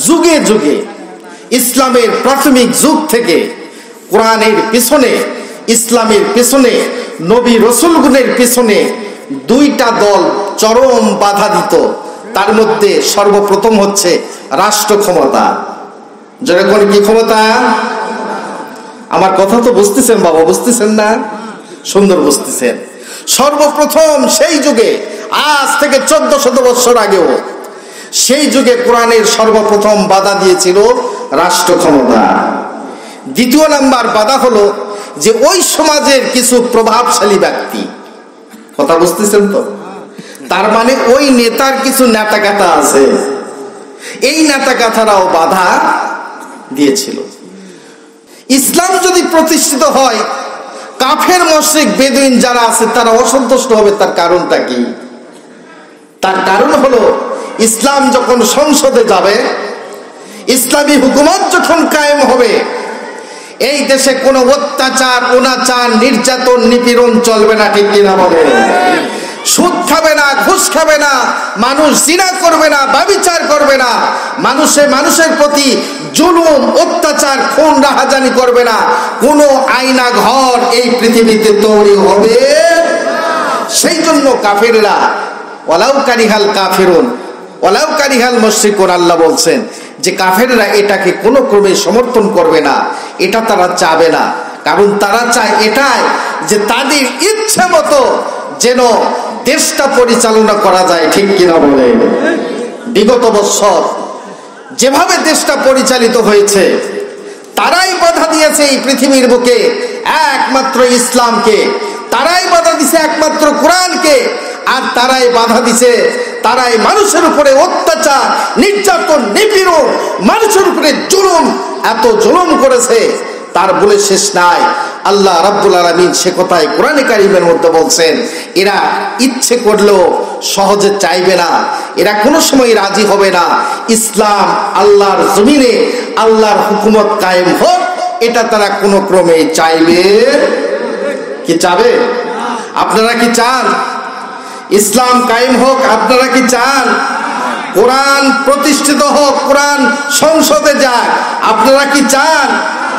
যুগে যুগে ইসলামের প্রাথমিক যুগ থেকে কোরআনের পিছনে, ইসলামের পিছনে, নবী রসুলগণের পিছনে দুইটা দল চরম বাধা দিত। তার মধ্যে সর্বপ্রথম হচ্ছে রাষ্ট্র ক্ষমতা। যারা কোন কি ক্ষমতা? আমার কথা তো বুঝতেছেন বাবা, বুঝতেছেন না? সুন্দর বুঝতেছেন। সর্বপ্রথম সেই যুগে, আজ থেকে 1400 বছর আগেও, সেই যুগে কোরআনের সর্বপ্রথম বাধা দিয়েছিল রাষ্ট্র ক্ষমতা। দ্বিতীয় নাম্বার বাধা হলো যে ওই সমাজের কিছু প্রভাবশালী ব্যক্তি। কথা বুঝতেছেন তো? তার মানে ওই নেতার কিছু নেতাগাথা আছে, এই নেতাগাথারাও বাধা দিয়েছিল। ইসলাম যদি প্রতিষ্ঠিত হয়, কাফের মুশরিক বেদুইন যারা আছে তারা অসন্তুষ্ট হবে। তার কারণটা কি? তার কারণ হলো ইসলাম যখন সংসদে যাবে, ইসলামী হুকুমত যখন কায়েম হবে, এই দেশে কোনো অত্যাচার, অনাচার, নির্যাতন, নিপীড়ন চলবে না। ঠিক কিনা বলে? সুদ খাবে না, ঘুষ খাবে না, মানুষ জিনা করবে না, ব্যভিচার করবে না, মানুষের প্রতি জুলুম, অত্যাচার, খুন, রাহাজানি করবে না। কোনো আয়না ঘর এই পৃথিবীতে তৈরি হবে। সেই জন্য কাফেররা ওয়ালাউ কারিহাল কাফিরুন ওয়ালাউ কারিহাল মুশরিকুন, আল্লাহ বলছেন যে কাফেররা এটাকে কোনো ক্রমে সমর্থন করবে না, এটা তারা চাবে না। কারণ তারা চায় এটাই যে তাদের ইচ্ছা মতো যেন দেশটা পরিচালনা করা যায়। ঠিক কিনা বলে? বিগত বছর যেভাবে দেশটা পরিচালিত হয়েছে, তারাই বাধা দিয়েছে এই পৃথিবীর বুকে একমাত্র ইসলামকে, তারাই বাধা দিছে একমাত্র কোরআনকে, আর তারাই বাধা দিছে, তারাই মানুষের উপরে অত্যাচার, নির্যাতন, নিপীড়ন, মানুষের উপরে জুলুম, এত জুলুম করেছে তার বলে শেষ নাই। আল্লাহ রাব্বুল আলামিন সে কথাই কোরআনে কারীমের মধ্যে বলছেন, এরা ইচ্ছে করলেও সহজে চাইবে না, এরা কোনো সময় রাজি হবে না ইসলাম আল্লাহর জমিনে আল্লাহর হুকুমত কায়েম হোক, এটা তারা কোনো ক্রমে চাইবে কি? চাবে? আপনারা কি চান ইসলাম কায়েম হোক? আপনারা কি চান কোরআন প্রতিষ্ঠিত হোক, কোরআন সংসদে যাক? আপনারা কি চান?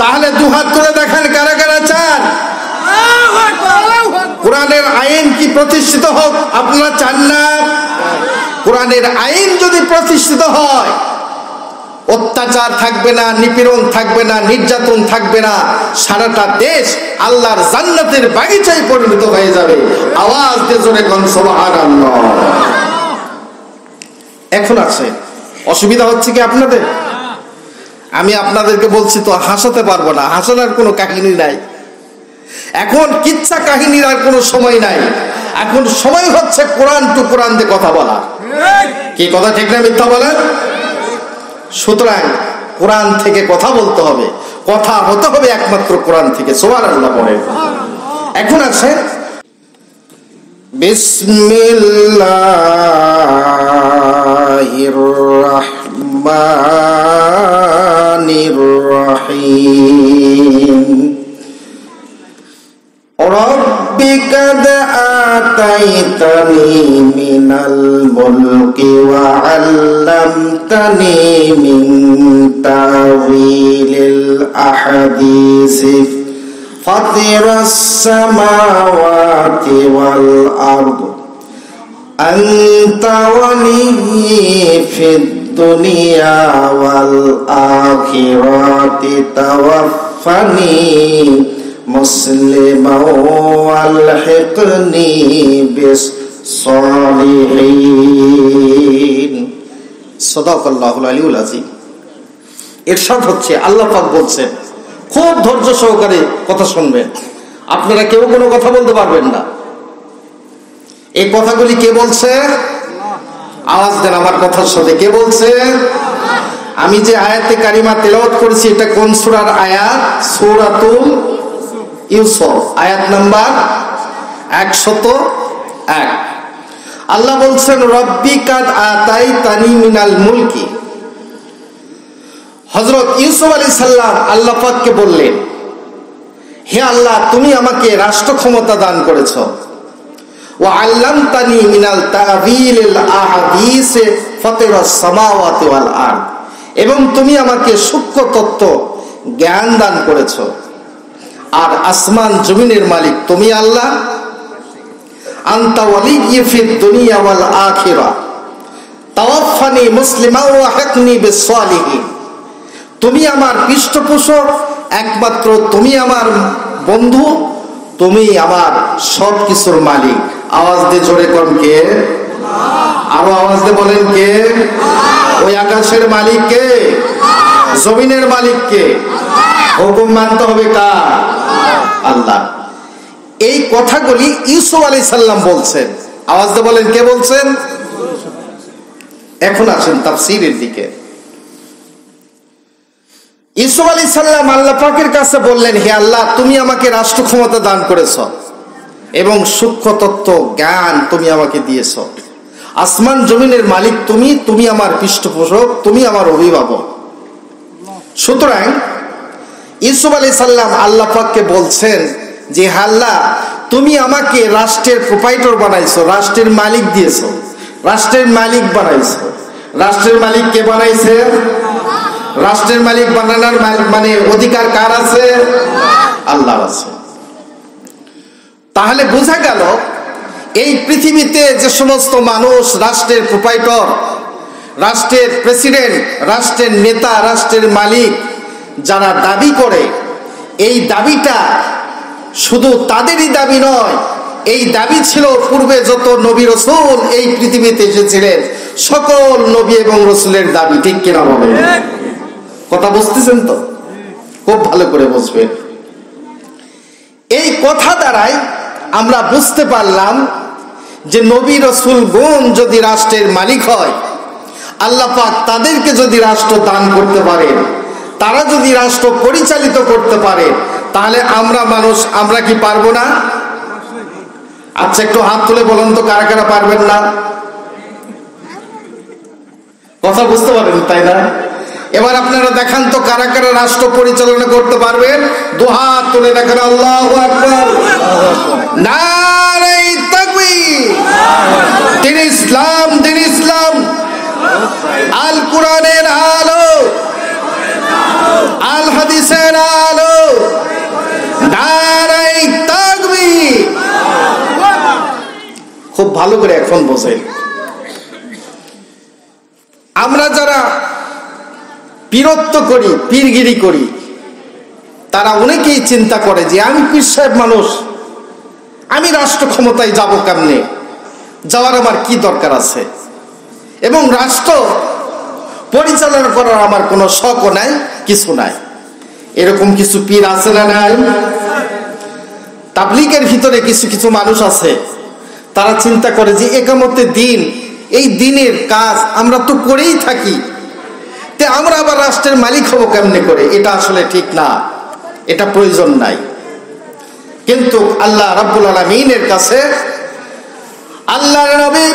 তাহলে দুহাত তুলে দেখেন কারা কারা চান। কোরআনের আইন কি প্রতিষ্ঠিত হোক? আপনারা চান না? কোরআনের আইন যদি প্রতিষ্ঠিত হয়, অত্যাচার থাকবে না, নিপীড়ন থাকবে না, নির্যাতন থাকবে না, সারাটা দেশ আল্লাহর জান্নাতের বাগিচায় পরিণত হয়ে যাবে। আওয়াজ দিয়ে জোরে কোন সুবহানাল্লাহ। এখন আছে অসুবিধা হচ্ছে কি আপনাদের? আমি আপনাদেরকে বলছি তো হাসাতে পারবো না, হাসানোর কোনো কাহিনী নাই। এখন কিচ্ছা কাহিনীর আর কোনো সময় নাই। এখন সময় হচ্ছে কোরআন টু কোরআন দিয়ে কথা বলা। কি কথা ঠিক না মিথ্যা বলেন? সুতরাং কোরআন থেকে কথা বলতে হবে, কথা হতে হবে একমাত্র কোরআন থেকে। সুবহানাল্লাহ বলেন। এখন আছে বিসমিল্লাহির রাহমানির রহিম। রব্বিকাদ আতাইতানি মিনাল মুলকি ওয়া আল্লামতানি মিন তাওয়িলিল আহাদিসি ফাতিরাস সামাওয়াতি ওয়াল আরদ আনতা ওয়ালিয়্যি ফিদ দুনিয়া ওয়াল আখিরাতি তাওয়াফফানি মুসলিমা ওয়ালহিকনি বিস-সালিহিন। সাদাকাল্লাহুল আলিয়্যুল আযীম। ইরশাদ হচ্ছে, আল্লাহ পাক বলছেন, খুব ধৈর্য সহকারে কথা শুনবেন। আপনারা কেউ কোনো কথা বলতে পারবেন না। এই কথাগুলি কে বলছে? আওয়াজ দেন আমার কথার সাথে, কে বলছে? আমি যে আয়াতে কারিমা তেলাওয়াত করেছি এটা কোন সূরার আয়াত? সূরাতুল ইউসুফ, আয়াত নাম্বার 101। আল্লাহ বলছেন, রব্বিকাদ আতাইতানি মিনাল মুলকি। হযরত ইউসুফ আলাইহিস সালাম আল্লাহ পাককে বললেন, হে আল্লাহ, তুমি আমাকে রাষ্ট্র ক্ষমতা দান করেছো। ওয়া আল্লামতানি মিনাল তা'বিলিল আহাদিস ফাতিরাস সামাওয়াতি ওয়াল আরদ। এবং তুমি আমাকে সূক্ষ্ম তত্ত্ব জ্ঞান দান করেছ। আর আসমান জমিনের মালিক তুমি আল্লাহ। আনতা ওয়ালিয়্যি ফিদ দুনিয়া ওয়াল আখিরাহ তাওয়াফফানি মুসলিমান ওয়া হাকনি বিস সালিহিন। তুমি আমার পৃষ্ঠপোষক, একমাত্র তুমি আমার বন্ধু, তুমি আমার সব কিছুর মালিক। আওয়াজ দিয়ে জোরে কোন কে? আরো আওয়াজ দিয়ে বলেন কে? ওই আকাশের মালিক কে? জমিনের মালিক কে? হুকুম মানতে হবে কার? আল্লাহ। এই কথাগুলি ইউসুফ আলাইহিস সালাম বলছেন। আওয়াজ দিয়ে বলেন কে বলছেন? এখন আসেন তাফসীরের দিকে। ইউসুফ আলাইহিস সালাম আল্লাহ পাকের কাছে বললেন, হে আল্লাহ, তুমি আমাকে রাষ্ট্র ক্ষমতা দান করেছ এবং সূক্ষ্ম তত্ত্ব জ্ঞান তুমি আমাকে দিয়েছ। আসমান জমিনের মালিক তুমি, তুমি আমার পৃষ্ঠপোষক, তুমি আমার অভিভাবক। সুতরাং ইউসুফ আলাইহিস সালাম আল্লাহ পাককে বলছেন যে হে আল্লাহ, তুমি আমাকে রাষ্ট্রের প্রোপাইটর বানাইছো, রাষ্ট্রের মালিক দিয়েছো, রাষ্ট্রের মালিক বানাইছো। রাষ্ট্রের মালিক কে বানাইছে? রাষ্ট্রের মালিক বানানোর মানে অধিকার কার আছে? আল্লাহ আছে। তাহলে বোঝা গেল এই পৃথিবীতে যে সমস্ত মানুষ রাষ্ট্রের প্রোপাইটর, রাষ্ট্রের প্রেসিডেন্ট, রাষ্ট্রের নেতা, রাষ্ট্রের মালিক যারা দাবি করে, এই দাবিটা শুধু তাদেরই দাবি নয়, এই দাবি ছিল পূর্বে যত নবী রাসূল এই পৃথিবীতে এসেছিলেন সকল নবী এবং রাসূলের দাবি। ঠিক কিনা বলেন? কথা বুঝতেছেন তো? খুব ভালো করে বুঝবেন। এই কথা দ্বারাই আমরা বুঝতে পারলাম যে নবী রাসূলগণ যদি রাষ্ট্রের মালিক হয়, আল্লাহ পাক তাদেরকে যদি রাষ্ট্র দান করতে পারেন, তারা যদি রাষ্ট্র পরিচালিত করতে পারে, তাহলে আমরা মানুষ, আমরা কি পারবো না? আচ্ছা, একটু হাত তুলে বলুন তো কারা কারা পারবেন না? কথা বুঝতে পারেন, তাই না? এবার আপনারা দেখান তো কারা কারা রাষ্ট্র পরিচালনা করতে পারবেন। দু হাত তুলে দেখেন। আল্লাহু আকবার। নারে তাকবীর। দিন ইসলাম, দিন ইসলাম, আল কোরআনের আলো, আল হাদিসের আলো। নারে তাকবীর। খুব ভালো করে এখন বোঝেন। আমরা যারা পীরত্ব করি, পীরগিরি করি, তারা অনেকেই চিন্তা করে যে আমি পীর সাহেব মানুষ, আমি রাষ্ট্র ক্ষমতায় যাব কেমনে, যাওয়ার আমার কি দরকার আছে, এবং রাষ্ট্র পরিচালনা করার আমার কোনো শখও নাই, কিছু নাই। এরকম কিছু পীর আছে না নাই? তাবলীগের ভিতরে কিছু কিছু মানুষ আছে, তারা চিন্তা করে যে একামতে দিন, এই দিনের কাজ আমরা তো করেই থাকি, তে আমরা আবার রাষ্ট্রের মালিক হব কেমনে করে? এটা আসলে ঠিক না, এটা প্রয়োজন নাই। কিন্তু আল্লাহ রাব্বুল আলামিনের কাছে আল্লাহর নবী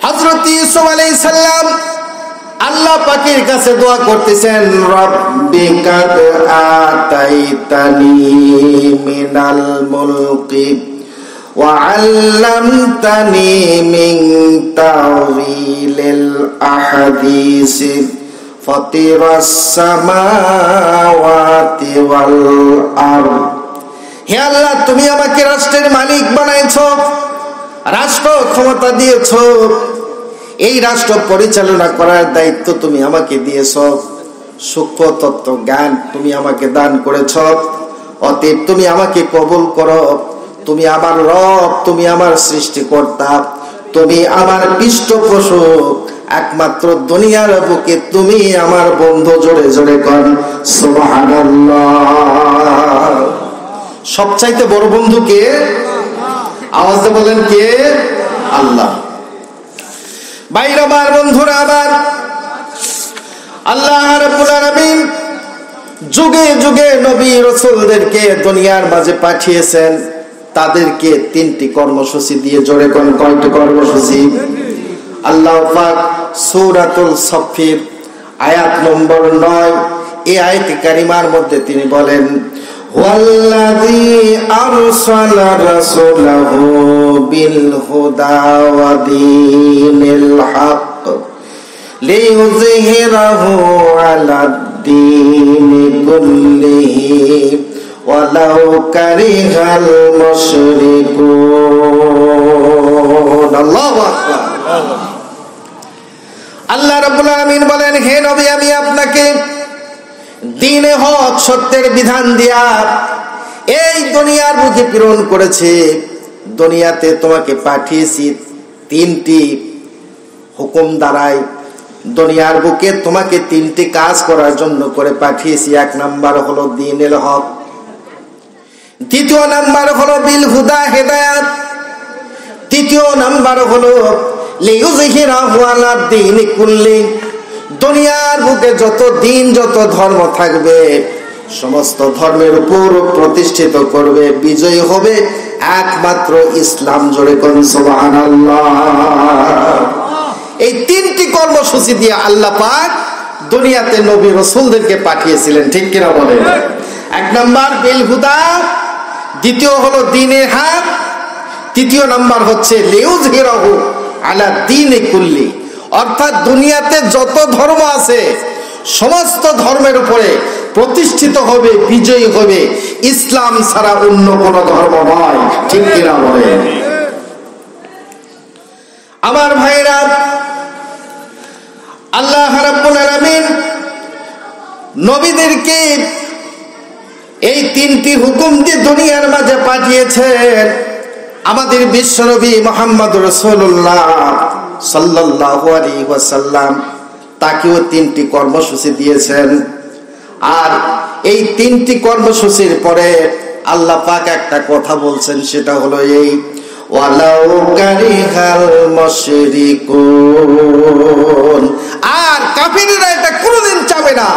হযরত ইউসুফ আলাইহিস সালাম আল্লাহ পাকের কাছে দোয়া করতেছেন, রাব্বিকা আতাইতানি মিনাল মুলকি ওয়া আল্লামতানি মিন তাউইলিল আহাদিস ফাতিরাস সামাওয়াতি ওয়াল আরদ। হে আল্লাহ, তুমি আমাকে রাষ্ট্রের মালিক বানাইছো, রাষ্ট্র ক্ষমতা দিয়েছো, এই রাষ্ট্র পরিচালনা করার দায়িত্ব তুমি আমাকে দিয়েছো, সূক্ষ্ম তত্ত্ব জ্ঞান তুমি আমাকে দান করেছ। অতএব তুমি আমাকে কবুল করো। তুমি আমার রব, তুমি আমার সৃষ্টিকর্তা, তুমি আমার পৃষ্ঠপোষক, একমাত্র দুনিয়ার বুকে তুমি আমার বন্ধু। জোরে জোরে কর সুবহানাল্লাহ। সবচাইতে বড় বন্ধু কে? আওয়াজ দিয়ে বলেন কে? আল্লাহ। ভাইরা আমার, বন্ধুরা আমার, আল্লাহ রাব্বুল আলামিন যুগে যুগে নবী রাসূলদেরকে দুনিয়ার মাঝে পাঠিয়েছেন, তাদেরকে তিনটি কর্মসূচি দিয়ে। জোরে কোন কয়টি কর্মসূচি? আল্লাহ পাক সূরাতুল সাফফির আয়াত নম্বর 9, এই আয়াতে কারিমার মধ্যে তিনি বলেন, ওয়াল্লাযী আরসালা রাসূলাহু বিল হুদা ওয়া দীনিল হক লিইয়ুযহিরাহু আলাদ-দীনি কুল্লিহি ওয়ালাউ কারিহাল মুশরিকুন। আল্লাহু আকবার। আল্লাহ রাব্বুল আলামিন বলেন, হে নবী, আমি আপনাকে দ্বীনে হক সত্যের বিধান দিয়া এই দুনিয়ার বুকে প্রেরণ করেছি। দুনিয়াতে তোমাকে পাঠিয়েছি তিনটি হুকুম দ্বারাই। দুনিয়ার বুকে তোমাকে তিনটি কাজ করার জন্য করে পাঠিয়েছি। এক নাম্বার হলো দ্বীনুল হক, দ্বিতীয় নাম্বার হলো বিল হুদা, হেদায়েত, তৃতীয় নাম্বার হলো লিইয়ুযহিরাহু আলাদ-দীনি কুল্লি। দুনিয়ার বুকে যত দিন, যত ধর্ম থাকবে সমস্ত ধর্মের উপর প্রতিষ্ঠিত করবে, বিজয়ী হবে একমাত্র ইসলাম। জোরে কোন সুবহানাল্লাহ। এই তিনটি কর্মসূচি দিয়ে আল্লাহ পাক দুনিয়াতে নবী রাসূলদেরকে পাঠিয়েছিলেন, ঠিক কিনা বলেন? এক নাম্বার বিল হুদা, দ্বিতীয় হলো দ্বীনের হক, তৃতীয় নাম্বার হচ্ছে লিইয়ুযহিরাহু আলাদ-দীনি কুল্লি। অর্থাৎ দুনিয়াতে যত ধর্ম আছে সমস্ত ধর্মের উপরে প্রতিষ্ঠিত হবে, বিজয়ী হবে, ইসলাম ছাড়া অন্য কোন ধর্ম নয়, ঠিক কিনা বলেন? আমার ভাইরা, আল্লাহ রাব্বুল আলামিন নবীদেরকে এই তিনটি হুকুম দিয়ে দুনিয়ার মাঝে পাঠিয়েছেন। আমাদের বিশ্বনবী মুহাম্মদ রাসূলুল্লাহ সাল্লাল্লাহু আলাইহি ওয়াসাল্লাম তাকেও তিনটি কর্মসূচি দিয়েছেন। আর এই তিনটি কর্মসূচির পরে আল্লাহ পাক একটা কথা বলছেন, সেটা হলো এই, ওয়ালাউ কারিহাল মুশরিকুন। আর কাফেররা এটা কোনোদিন চাবে না,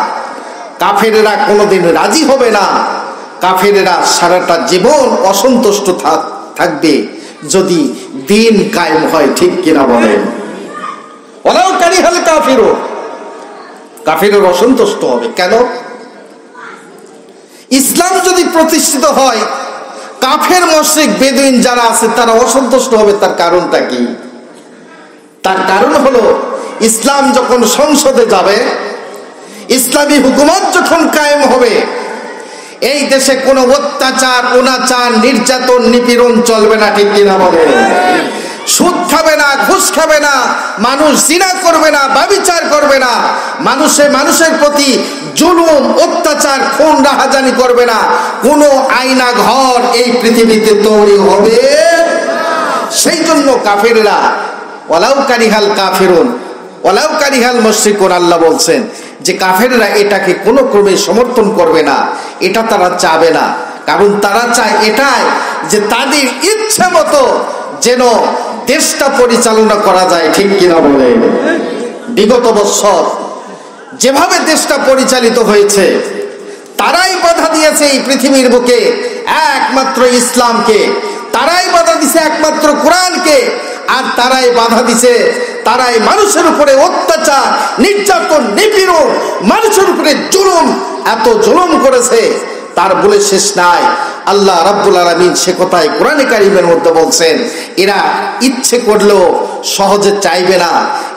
কাফেররা কোনোদিন রাজি হবে না, কাফেররা সারাটা জীবন অসন্তুষ্ট থাকবে যদি দিন কায়েম হয়, ঠিক কিনা বলেন? ওয়ালাউ কারিহাল কাফিরুন, কাফেররা অসন্তুষ্ট হবে। কেন? ইসলাম যদি প্রতিষ্ঠিত হয়, কাফের মুশরিক বেদুইন যারা আছে তারা অসন্তুষ্ট হবে। তার কারণটা কি? তার কারণ হলো ইসলাম যখন সংসদে যাবে, ইসলামী হুকুমত যখন কায়েম হবে, এই দেশে কোনো অত্যাচার, অনাচার, নির্যাতন, নিপীড়ন চলবে না, ঠিক কিনা বলেন? সুদ খাবে না, ঘুষ খাবে না, মানুষ জিনা করবে না, ব্যভিচার করবে না, মানুষের প্রতি জুলুম, অত্যাচার, খুন, রাহাজানি করবে না। কোনো আয়না ঘর এই পৃথিবীতে তৈরি হবে। সেই জন্য কাফেররা ওয়ালাউ কারিহাল কাফিরুন ওয়ালাউ কারিহাল মুশরিকুন, আল্লাহ বলছেন যে কাফেররা এটাকে কোনো ক্রমে সমর্থন করবে না, এটা তারা চাবে না। কারণ তারা চায় এটাই যে তাদের ইচ্ছে মতো যেন দেশটা পরিচালনা করা যায়, ঠিক কিনা বলেন? বিগত বছর যেভাবে দেশটা পরিচালিত হয়েছে, তারাই বাধা দিয়েছে এই পৃথিবীর বুকে একমাত্র ইসলামকে, তারাই বাধা দিছে একমাত্র কোরআনকে, আর তারাই বাধা দিছে, তারাই মানুষের উপরে অত্যাচার, নির্যাতন, নিপীড়ন, মানুষের উপরে জুলুম, এত জুলুম করেছে তার বলে শেষ নাই। আল্লাহ রাব্বুল আলামিন সে কথাই কোরআনে কারীমের মধ্যে বলছেন, এরা ইচ্ছে করলেও সহজে চাইবে না,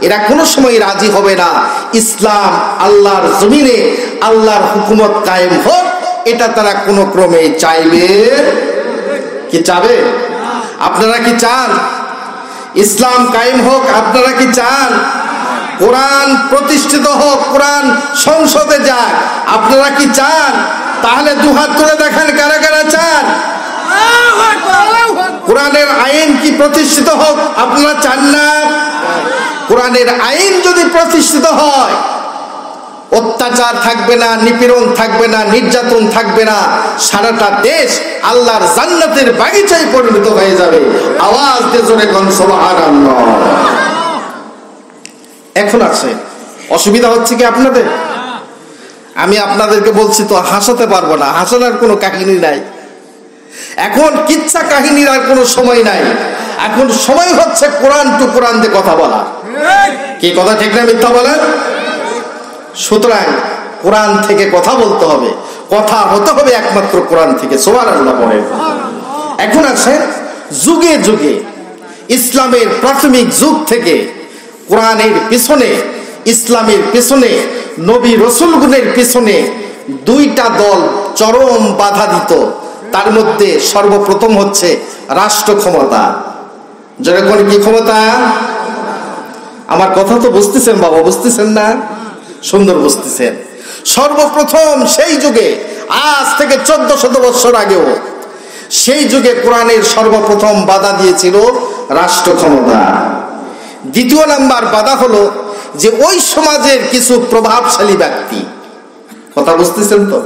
এরা কোনো সময় রাজি হবে না ইসলাম আল্লাহর জমিনে আল্লাহর হুকুমত কায়েম হোক, এটা তারা কোনো ক্রমে চাইবে কি? চাবে? আপনারা কি চান ইসলাম কায়েম হোক? আপনারা কি চান কোরআন প্রতিষ্ঠিত হোক, কোরআন সংসদে যাক? আপনারা কি চান? তাহলে দুহাত তুলে দেখেন কারা কারা চান কোরআনের আইন কি প্রতিষ্ঠিত হোক? আপনারা চান না? কোরআনের আইন যদি প্রতিষ্ঠিত হয়, অত্যাচার থাকবে না, নিপীড়ন থাকবে না, নির্যাতন থাকবে না, সারাটা দেশ আল্লাহর জান্নাতের বাগিচায় পরিণত হয়ে যাবে। আওয়াজ দিয়ে জোরে কোন সুবহানাল্লাহ। এখন আছে অসুবিধা হচ্ছে কি আপনাদের? আমি আপনাদেরকে বলছি তো হাসাতে পারবো না, হাসানোর কোনো কাহিনী নাই, এখন কিচ্ছা কাহিনীর আর কোনো সময় নাই। এখন সময় হচ্ছে কোরআন টু কোরআন দিয়ে কথা বলা। কি কথা ঠিক না মিথ্যা বলেন? সুতরাং কোরআন থেকে কথা বলতে হবে, কথা হতে হবে একমাত্র কোরআন থেকে। সুবহানাল্লাহ বলেন। এখন আছে যুগে যুগে ইসলামের প্রাথমিক যুগ থেকে কোরআনের পিছনে ইসলামের পেছনে, নবী রসুলগণের পেছনে দুইটা দল চরম বাধা দিত। তার মধ্যে সর্বপ্রথম হচ্ছে রাষ্ট্র ক্ষমতা। যেরকম কি ক্ষমতা? আমার কথা তো বুঝতেছেন বাবা, বুঝতেছেন না? সুন্দর বুঝতেছেন। সর্বপ্রথম সেই যুগে, আজ থেকে 1400 বছর আগেও, সেই যুগে কোরআনের সর্বপ্রথম বাধা দিয়েছিল রাষ্ট্র ক্ষমতা। দ্বিতীয় নাম্বার বাধা হলো যে ওই সমাজের কিছু প্রভাবশালী ব্যক্তি। কথা বুঝতেছেন তো?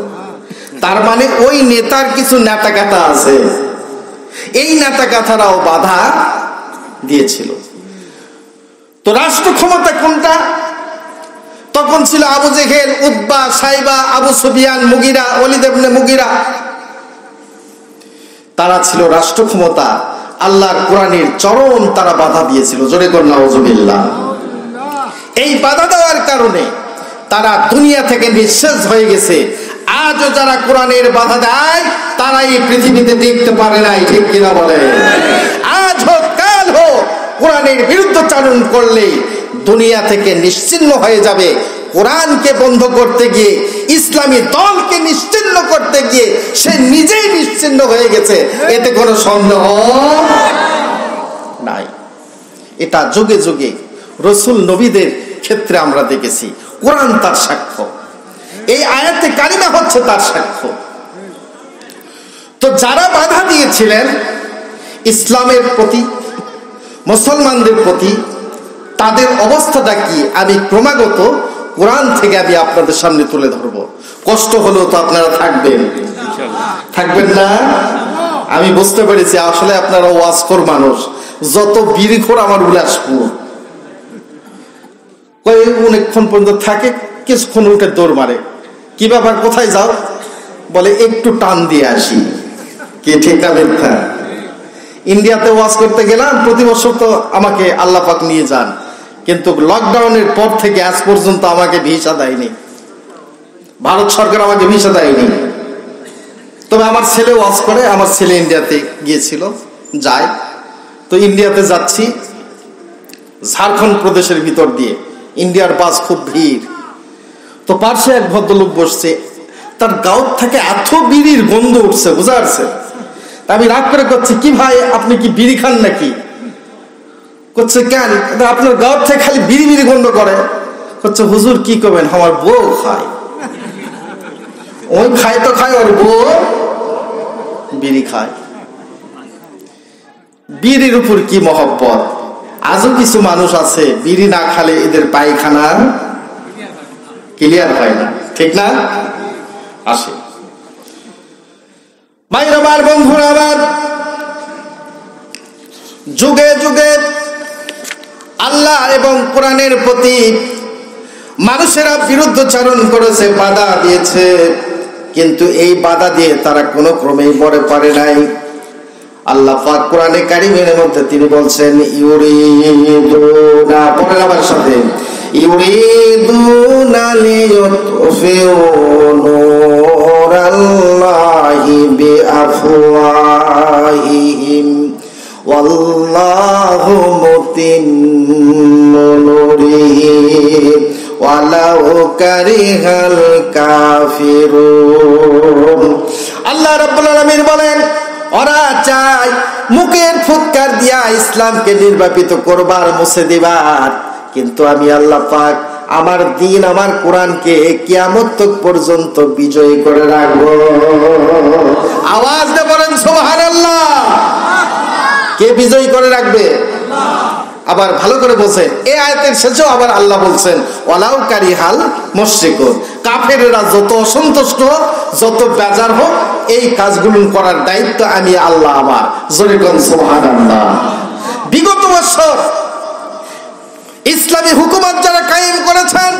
তার মানে ওই নেতার কিছু নেতাগাথা আছে, এই নেতাগাথারাও বাধা দিয়েছিল। তো রাষ্ট্র ক্ষমতা কোনটা? তখন ছিল আবু জেহেল, উতবা, সাইবা, আবু সুফিয়ান, মুগিরা, ওয়ালিদ ইবনে মুগিরা। তারা ছিল রাষ্ট্র ক্ষমতা। আল্লাহর কোরআনের চরম তারা বাধা দিয়েছিল। জোরে কর নাউজুবিল্লাহ। এই বাধা দেওয়ার কারণে তারা দুনিয়া থেকে নিঃশেষ হয়ে গেছে। আজও যারা কোরআনের বাধা দেয় তারা এই পৃথিবীতে দেখতে পারে নাই, ঠিক কিনা বলে? আজ হোক কাল হোক কোরআনের বিরুদ্ধাচরণ করলে দুনিয়া থেকে নিশ্চিহ্ন হয়ে যাবে। কোরআনকে বন্ধ করতে গিয়ে, ইসলামী দলকে নিশ্চিহ্ন করতে গিয়ে সে নিজেই নিশ্চিহ্ন হয়ে গেছে, এতে কোনো সন্দেহ নাই। এটা যুগে যুগে রসুল নবীদের ক্ষেত্রে আমরা দেখেছি। কোরআন তার সাক্ষ্য, এই আয়াতে কারিমা হচ্ছে তার সাক্ষ্য। তো যারা বাধা দিয়েছিলেন ইসলামের প্রতি, মুসলমানদের প্রতি, তাদের অবস্থাটা কি আমি ক্রমাগত কোরআন থেকে আমি আপনাদের সামনে তুলে ধরবো। কষ্ট হলেও তো আপনারা থাকবেন, থাকবেন না? আমি বুঝতে পেরেছি আসলে আপনারা ওয়াজখোর মানুষ। যত বিড়িখোর আমার বিলাসপুর, অনেকক্ষণ পর্যন্ত থাকে, কিছুক্ষণ উঠে দৌড় মারে। কি ব্যাপার, কোথায় যাও? বলে একটু টান দিয়ে আসি। কি ঠিক না মিথ্যা? ইন্ডিয়াতে ওয়াজ করতে গেলাম, প্রতি বছর তো আমাকে আল্লাহ পাক নিয়ে যান, কিন্তু লকডাউনের পর থেকে আজ পর্যন্ত আমাকে ভিসা দেয়নি, ভারত সরকার আমাকে ভিসা দেয়নি। তবে আমার ছেলে ওয়াজ করে, আমার ছেলে ইন্ডিয়াতে গিয়েছিল, যায়। তো ইন্ডিয়াতে যাচ্ছি, ঝাড়খণ্ড প্রদেশের ভিতর দিয়ে, ইন্ডিয়ার বাস খুব ভিড়। তো পাশে এক ভদ্রলোক বসছে, তার গাউট থেকে এত বিড়ির গন্ধ উঠছে, বুঝা যাচ্ছে। আমি রাগ করে করছি, কি ভাই আপনি কি বিড়ি খান নাকি? করছে কেন? আপনার গাউট থেকে খালি বিড়ি বিড়ি গন্ধ করে। করছে হুজুর কি করবেন, আমার বউ খায়। ওই খায় তো খায়, ওর বউ বিড়ি খায়। বিড়ির উপর কি মহব্বত। আজও কিছু মানুষ আছে বিড়ি না খালে এদের পায়খানা ক্লিয়ার হয় না, ঠিক না? আসে ভাইরা আমার, বন্ধুরা আমার, যুগে যুগে আল্লাহ এবং কোরআনের প্রতি মানুষেরা বিরুদ্ধাচরণ করেছে, বাধা দিয়েছে, কিন্তু এই বাধা দিয়ে তারা কোনো ক্রমেই বড় পারে নাই। আল্লাহ পাক কোরআনে কারিমের মধ্যে তিনি বলছেন, ইউরিদুনা, পড়েন আমার সাথে, ইউরিদুনা লিয়ুতফিউ নূরাল্লাহি বিআফওয়াহিহিম ওয়াল্লাহু মুতিম্মু নূরিহি ওয়ালাউ কারিহাল কাফিরুন। আল্লাহ রাব্বুল আলামিন বলেন, ওরা চায় মুখের ফুৎকার দিয়া ইসলামকে নির্বাপিত করবার, মুছে দিবার, কিন্তু আমি আল্লাহ পাক আমার দিন, আমার কোরআনকে কিয়ামত পর্যন্ত বিজয়ী করে রাখবো। আওয়াজ দিয়ে বলেন সুবহানাল্লাহ। কে বিজয়ী করে রাখবে? আবার ভালো করে বলছেন, এই আয়াতের শেষেও আবার আল্লাহ বলছেন, ওয়ালাউ কারিহাল মুশরিকুন, কাফেররা যত অসন্তুষ্ট, যত বেজার হোক, এই কাজগুলো করার দায়িত্ব আমি আল্লাহ আমার। জোরে কোন সুবহানাল্লাহ। বিগত বছর ইসলামী হুকুমত যারা কায়েম করেছেন,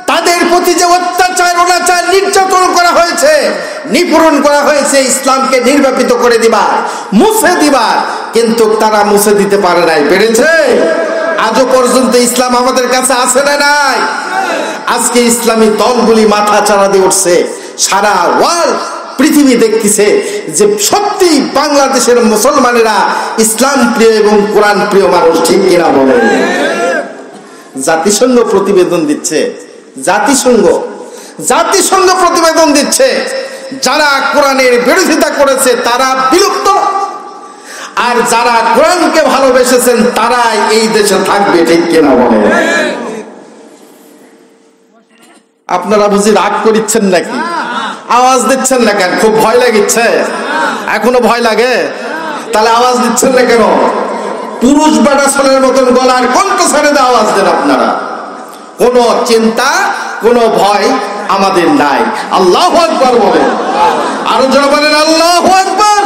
তাদের প্রতি যে অত্যাচার, অনাচার, নির্যাতন করা হয়েছে, নিপূরণ করা হয়েছে ইসলামকে নির্বাপিত করে দিবার, মুছে দিবার, কিন্তু তারা মুছে দিতে পারে নাই। পেরেছে? আজও পর্যন্ত ইসলাম আমাদের কাছে আছে না নাই? আজকে ইসলামী দলগুলি মাথা চাড়া দিয়ে উঠছে, সারা ওয়ার্ল্ড পৃথিবী দেখতেছে যে সত্যি বাংলাদেশের মুসলমানেরা ইসলাম প্রিয় এবং কোরআন প্রিয় মানুষ, ঠিক কিনা বলেন? জাতিসংঘ প্রতিবেদন দিচ্ছে, জাতিসংঘ প্রতিবেদন দিচ্ছে, যারা কোরআনের বিরোধিতা করেছে তারা বিলুপ্ত, আর যারা কোরআনকে ভালোবেসেছেন তারাই এই দেশে থাকবে। ঠিক কিনা বলেন? আপনারা বুঝি রাগ করিচ্ছেন নাকি? আওয়াজ দিচ্ছেন না কেন? খুব ভয় লাগিচ্ছে? এখনো ভয় লাগে? তাহলে আওয়াজ দিচ্ছেন না কেন? পুরুষ বেটা ছেলের মতন গলার কণ্ঠ ছেড়ে দিয়ে আওয়াজ দেন আপনারা। কোনো চিন্তা, কোনো ভয় আমাদের নাই। আল্লাহু আকবার বলেন, আরো জোরে বলেন আল্লাহু আকবার।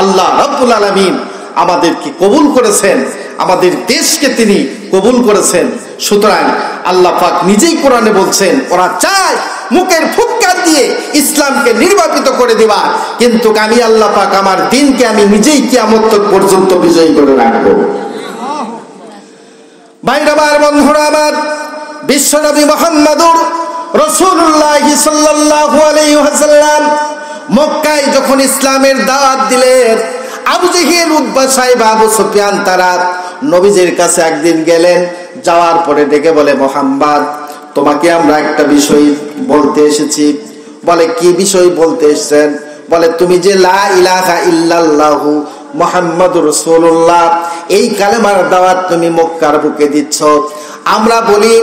আল্লাহ রাব্বুল আলামিন আমাদেরকে কবুল করেছেন, আমাদের দেশকে তিনি কবুল করেছেন। সুতরাং আল্লাহ পাক নিজেই কোরআনে বলছেন, ওরা চায় মুখের ফুৎকার দিয়ে ইসলামকে নির্বাপিত করে দিবা, কিন্তু আমি আল্লাহ পাক আমার দ্বীনকে আমি নিজেই কিয়ামত পর্যন্ত বিজয়ী করে রাখবো। ভাইরা আমার, বন্ধুরা আমার, বিশ্বনবী মুহাম্মদুর রাসূলুল্লাহ সাল্লাল্লাহু আলাইহি ওয়াসাল্লাম মক্কায় যখন ইসলামের দাওয়াত দিলেন, আবু জেহেল, উতবা, সাইবা, আবু সুফিয়ান তারা নবীজির কাছে একদিন গেলেন। যাওয়ার পরে ডেকে বলে, মুহাম্মদ, তোমাকে আমরা একটা বিষয় বলতে এসেছি। বলে, কি বিষয় বলতে এসেছেন? বলে, তুমি যে লা ইলাহা ইল্লাল্লাহু মুহাম্মাদুর রাসূলুল্লাহ এই কালেমার দাওয়াত তুমি মক্কার বুকে দিচ্ছ। আমরা বলি,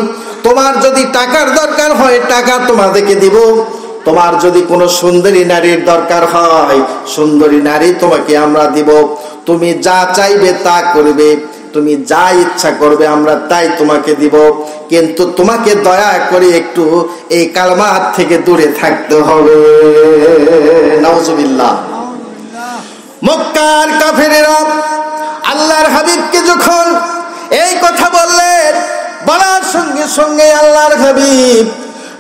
তোমার যদি টাকার দরকার হয় টাকা তোমাদেরকে দিব, তোমার যদি কোনো সুন্দরী নারীর দরকার হয় সুন্দরী নারী তোমাকে আমরা দিব, তুমি যা চাইবে তা করবে, তুমি যা ইচ্ছা করবে আমরা তাই তোমাকে দিব, কিন্তু তোমাকে দয়া করে একটু এই কালেমার থেকে দূরে থাকতে হবে। নাউজুবিল্লাহ। মক্কার কাফেরেরা আল্লাহর হাবিবকে যখন এই কথা বললেন, বলার সঙ্গে সঙ্গে আল্লাহর হাবিব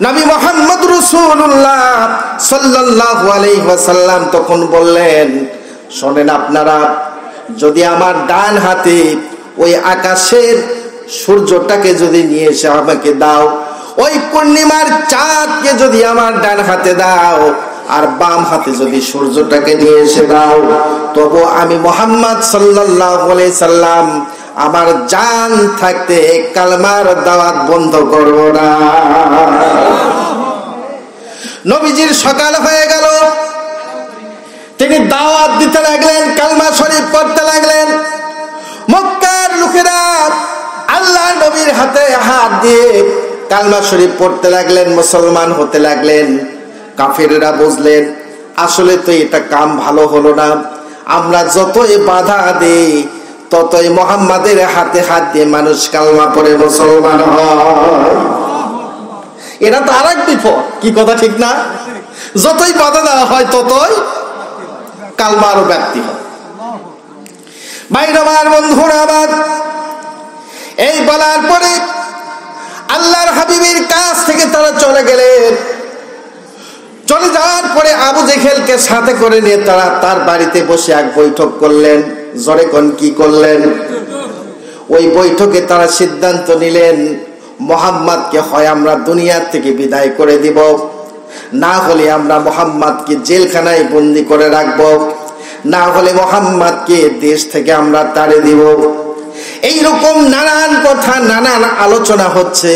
নবী মুহাম্মদ রাসূলুল্লাহ সাল্লাল্লাহু আলাইহি ওয়াসাল্লাম তখন বললেন, শোনেন আপনারা, যদি আমার ডান হাতে ওই আকাশের সূর্যটাকে যদি নিয়ে এসে আমাকে দাও, ওই পূর্ণিমার চাঁদকে যদি আমার ডান হাতে দাও, আর বাম হাতে যদি সূর্যটাকে নিয়ে এসে দাও, তবু আমি মুহাম্মদ সাল্লাল্লাহু আলাইহি সাল্লাম আমার জান থাকতে কালেমার দাওয়াত বন্ধ করব না। নবীজির সকাল হয়ে গেল, তিনি দাওয়াত দিতে লাগলেন, কালেমা শরীফ পড়তে লাগলেন। মক্কার লোকেরা আল্লাহর নবীর হাতে হাত দিয়ে কালেমা শরীফ পড়তে লাগলেন, মুসলমান হতে লাগলেন। কাফেররা বুঝলেন, আসলে তো এটা কাম ভালো হলো না, আমরা যতই বাধা দেই ততই মুহাম্মাদের হাতে হাত দিয়ে মানুষ কালেমা পড়ে মুসলমান হয়। এটা তো আরেক বিপদ, কি কথা ঠিক না? যতই বাধা দেওয়া হয় ততই কালেমার ব্যক্তি হয়। ভাইরা আমার, বন্ধুরা আমার, এই বলার পরে আল্লাহর হাবিবের কাছ থেকে তারা চলে গেলেন। চলে যাওয়ার পরে আবু জেহেলকে সাথে করে নিয়ে তারা তার বাড়িতে বসে এক বৈঠক করলেন। জোরে কোন কি করলেন? ওই বৈঠকে তারা সিদ্ধান্ত নিলেন, মুহাম্মদকে হয় আমরা দুনিয়ার থেকে বিদায় করে দিব, না হলে আমরা মুহাম্মদকে জেলখানায় বন্দী করে রাখবো, না হলে মুহাম্মদকে দেশ থেকে আমরা তাড়ে দিব। এইরকম নানান কথা, নানান আলোচনা হচ্ছে,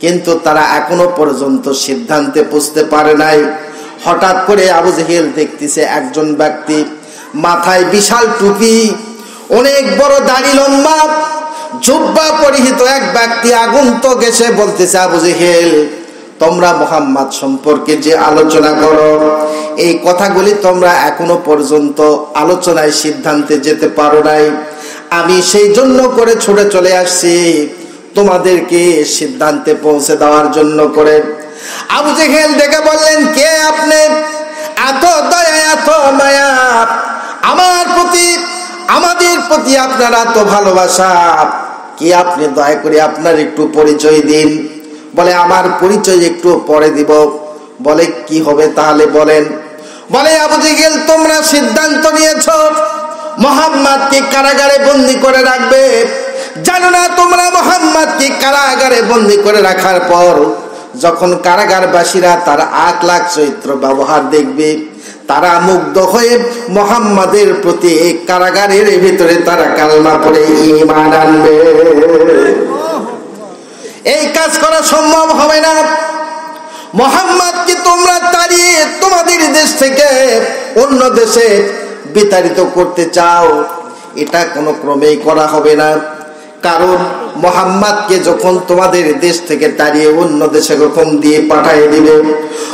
কিন্তু তারা এখনো পর্যন্ত সিদ্ধান্তে পৌঁছতে পারে নাই। হঠাৎ করে আবু জেহেল দেখতেছে একজন ব্যক্তি, মাথায় বিশাল টুপি, অনেক বড় দাড়ি, লম্বা জুব্বা পরিহিত এক ব্যক্তি আগন্তুক এসে বলতেছে, আবু জেহেল, তোমরা মুহাম্মদ সম্পর্কে যে আলোচনা করো, এই কথাগুলি তোমরা এখনো পর্যন্ত আলোচনায় সিদ্ধান্তে যেতে পারো নাই। আমি সেই জন্য করে ছুটে চলে আসছি তোমাদেরকে সিদ্ধান্তে পৌঁছে দেওয়ার জন্য করে। আবু জেহেল ডেকে বললেন, কে আপনি? এত দয়া, এত মায়া আমার প্রতি, আমাদের প্রতি আপনার এত ভালোবাসা, কি আপনি দয়া করে আপনার একটু পরিচয় দিন। বলে, আমার পরিচয় একটু পরে দিব। বলে, কি হবে তাহলে বলেন। বলে, আবু জেহেল, তোমরা সিদ্ধান্ত নিয়েছো মুহাম্মদকে কারাগারে বন্দী করে রাখবে। জানো না তোমরা মুহাম্মদকে কারাগারে বন্দী করে রাখার পর যখন কারাগারবাসীরা তার আখলাক চরিত্র ব্যবহার দেখবে, তারা মুগ্ধ হয়ে মুহাম্মদের প্রতি কারাগারের ভিতরে তারা কালেমা পড়ে ঈমান আনবে। এই কাজ করা সম্ভব হবে না। মুহাম্মদকে তোমরা তাড়িয়ে তোমাদের দেশ থেকে অন্য দেশে বিতাড়িত করতে চাও, এটা কোনো ক্রমেই করা হবে না। কারণ মুহাম্মদকে যখন তোমাদের দেশ থেকে তাড়িয়ে অন্য দেশে যখন দিয়ে পাঠিয়ে দিবে,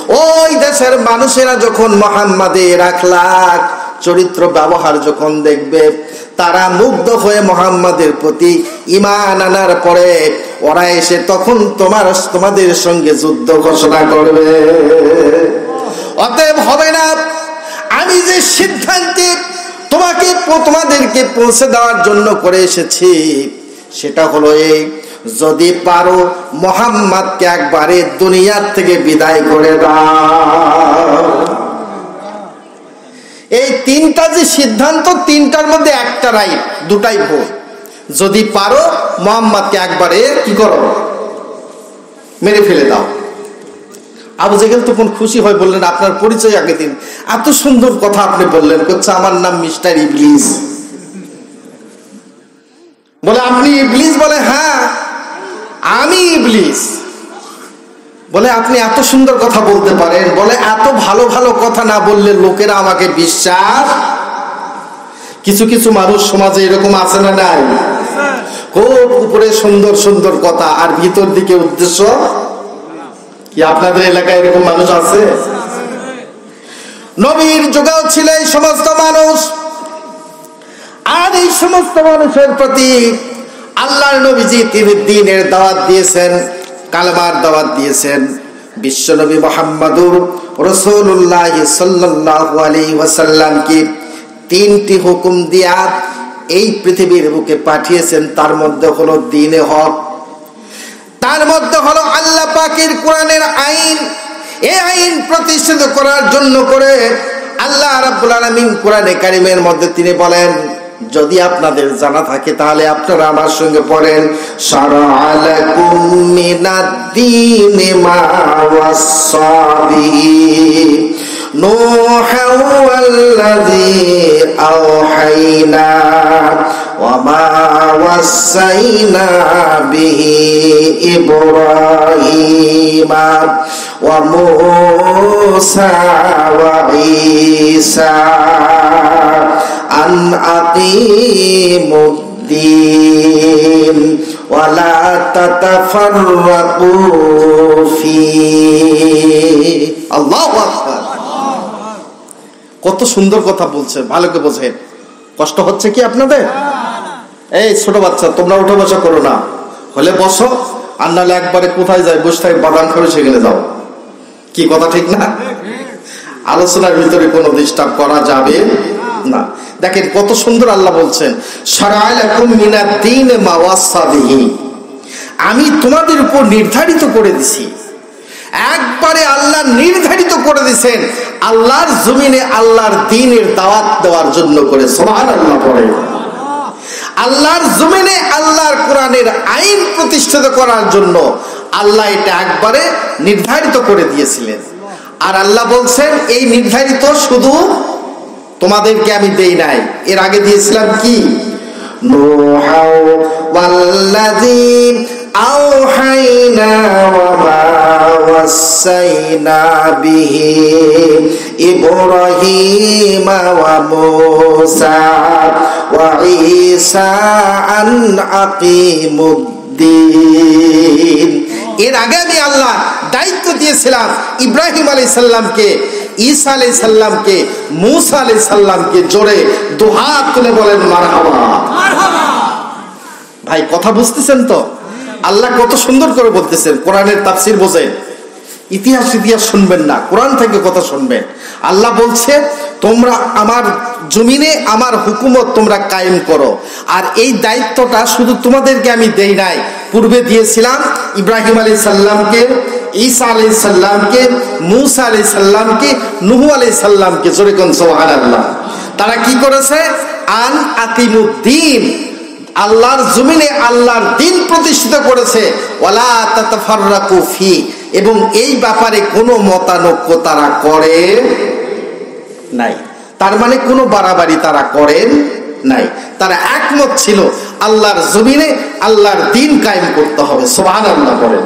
ওই দেশের মানুষেরা যখন মুহাম্মাদের আখলাক চরিত্র ব্যবহার যখন দেখবে, তারা মুগ্ধ হয়ে মুহাম্মাদের প্রতি ঈমান আনার পরে ওরা এসে তখন তোমাদের সঙ্গে যুদ্ধ ঘোষণা করবে। অতএব হবে না। আমি যে সিদ্ধান্তে তোমাদেরকে পৌঁছে দেওয়ার জন্য করে এসেছি সেটা হলো এই, যদি পারো মুহাম্মদকে একবারে দুনিয়ার থেকে বিদায় করে দাও। এই তিনটা যে সিদ্ধান্ত, তিনটার মধ্যে একটা রাইট, দুটাই ভুল। যদি পারো মুহাম্মদকে একবারে কি করো, মেরে ফেলে দাও। আবু জেহেল তখন খুশি হয়ে বললেন, আপনার পরিচয় আগে দিন। এত সুন্দর কথা আপনি বললেন। বলছে, আমার নাম মিস্টার ইবলিস। বলে, আপনি ইবলিস? বলে, হ্যাঁ আমি ইবলিস। বলে, আপনি এত সুন্দর কথা বলতে পারেন? বলে, এত ভালো ভালো কথা না বললে লোকেরা আমাকে বিশ্বাস। কিছু কিছু মানুষ সমাজে এরকম আছে না নাই? খুব উপরে সুন্দর সুন্দর কথা আর ভিতর দিকে উদ্দেশ্য কি? আপনাদের এলাকায় এরকম মানুষ আছে? নবীর যুগেও ছিল এই সমস্ত মানুষ। আর এই সমস্ত মানুষের প্রতি আল্লাহর নবীজি তিনি দ্বীনের দাওয়াত দিয়েছেন, কালেমার দাওয়াত দিয়েছেন। বিশ্বনবী মুহাম্মদুর রাসূলুল্লাহ সাল্লাল্লাহু আলাইহি ওয়াসাল্লামকে তিনটি হুকুম দিয়া এই পৃথিবীর বুকে পাঠিয়েছেন। তার মধ্যে হলো দ্বীনে হক, তার মধ্যে হলো আল্লাহ পাকের কোরআনের আইন। এই আইন প্রতিষ্ঠিত করার জন্য করে আল্লাহ রাব্বুল আলামিন কোরআনে কারীমের মধ্যে তিনি বলেন, যদি আপনাদের জানা থাকে তাহলে আপনারা আমার সঙ্গে পড়েন, শারা'a লাকুম মিনাদ-দীনি মা ওয়াসসা বিহি নূহা ওয়াল্লাযী আওহাইনা ওয়া মা ওয়াসাইনা বিহি ইব্রাহিমা ওয়া মূসা ওয়া ঈসা আন আকিমুদ্দীন ওয়া লা তাতাফাররাকু ফীহি। আল্লাহু আকবার। কত সুন্দর কথা বলছে, ভালো করে বোঝেন। কষ্ট হচ্ছে কি আপনাদের? এই ছোট বাচ্চা, তোমরা উঠে বসা করো না, হলে বসো, আর নাহলে একবারে কোথায় যায় বসে থাকে বাগান করে সেখানে যাও। কি কথা ঠিক না? আলোচনার ভিতরে কোনো ডিস্টার্ব করা যাবে না। দেখেন কত সুন্দর আল্লাহ বলছেন, শারা'a লাকুম মিনাদ-দীনি মা ওয়াসসা বিহি, আমি তোমাদের উপর নির্ধারিত করে দিছি। একবারে আল্লাহ নির্ধারিত করে দিয়েছেন আল্লাহর জমিনে আল্লাহর দ্বীনের দাওয়াত দেওয়ার জন্য করে। সুবহানাল্লাহ পড়ে। আল্লাহর জমিনে আল্লাহর কোরআনের আইন প্রতিষ্ঠিত করার জন্য আল্লাহ এটা একবারে নির্ধারিত করে দিয়েছিলেন। আর আল্লাহ বলছেন, এই নির্ধারিত শুধু তোমাদেরকে আমি দেই নাই, এর আগে দিয়েছিলাম কি? নূহা ওয়াল্লাযী আওহাইনা ওয়া মা ওয়াসাইনা বিহি ইব্রাহিমা ওয়া মূসা ওয়া ঈসা আন আকিমুদ্দীন। এর আগে আমি আল্লাহ দায়িত্ব দিয়েছিলাম ইব্রাহিম আলাইহিস সালামকে, ঈসা আলাইহিস সালামকে, মূসা আলাইহিস সালামকে। জোরে দুহাত তুলে বলেন মারহাবা। ভাই কথা বুঝতেছেন তো? আল্লাহ কত সুন্দর করে বলতেছেন। কোরআনের তাফসীর বোঝেন, ইতিহাস শুনবেন না, কোরআন থেকে কথা শুনবেন। আল্লাহ বলছে, তোমরা আমার জমিনে আমার হুকুমত তোমরা কায়েম করো। আর এই দায়িত্বটা শুধু তোমাদেরকে আমি দেই নাই, পূর্বে দিয়েছিলাম ইব্রাহিম আলাইহিস সালামকে, ঈসা আলাইহিস সালামকে, মূসা আলাইহিস সালামকে, নূহ আলাইহিস সালামকে। জোরে কোন সুবহানাল্লাহ। তারা কি করেছে? আন আকিমুদ্দীন, আল্লাহর জমিনে আল্লাহর দ্বীন প্রতিষ্ঠিত করেছে। ওয়ালা তাতাফাররাকু ফি, এবং এই ব্যাপারে কোনো মতানৈক্য তারা করে নাই। তার মানে কোনো বাড়াবাড়ি তারা করেন নাই, তারা একমত ছিল আল্লাহর জমিনে আল্লাহর দ্বীন কায়েম করতে হবে। সুবহানাল্লাহ বলেন।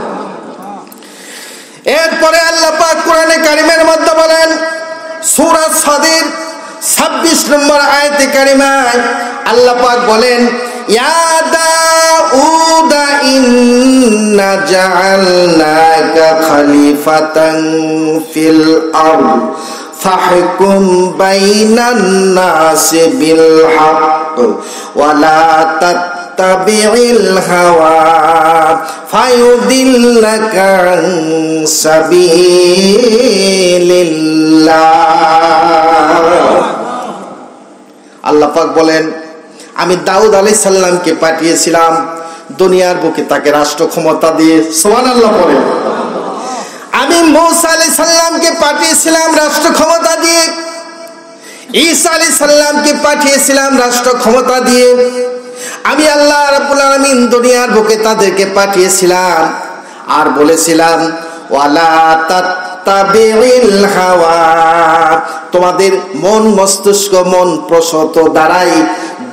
এরপরে আল্লাহ পাক কোরআনে কারিমের মধ্যে বলেন, সূরা সাদের 26 নম্বর আয়াতে কারিমায় আল্লাহ পাক বলেন, ইয়া দাউদ ইন্না জাআলনাকা খলিফাতান ফিল আরদ ফাহকুম বাইনান নাসি বিল হক ওয়া লা তাত্তাবি'ল হাওয়া ফায়ুদিল্লাকা আন সাবিলিল্লাহ। আল্লাহ পাক বলেন, আমি দাউদ আলাইহিস সালামকে পাঠিয়েছিলাম দুনিয়ার বুকে তাকে রাষ্ট্র ক্ষমতা দিয়ে। সুবহানাল্লাহ বলেন। আমি মূসা আলাইহিস সালামকে পাঠিয়েছিলাম রাষ্ট্র ক্ষমতা দিয়ে, ঈসা আলাইহিস সালামকে পাঠিয়েছিলাম রাষ্ট্র ক্ষমতা দিয়ে। আমি আল্লাহ রাব্বুল আলামিন দুনিয়ার বুকে তাদেরকে পাঠিয়েছিলাম আর বলেছিলাম, ওয়ালা তাত্তাবি'ল হাওয়া, তোমাদের মন মস্তিষ্ক মন প্রসূত দ্বারাই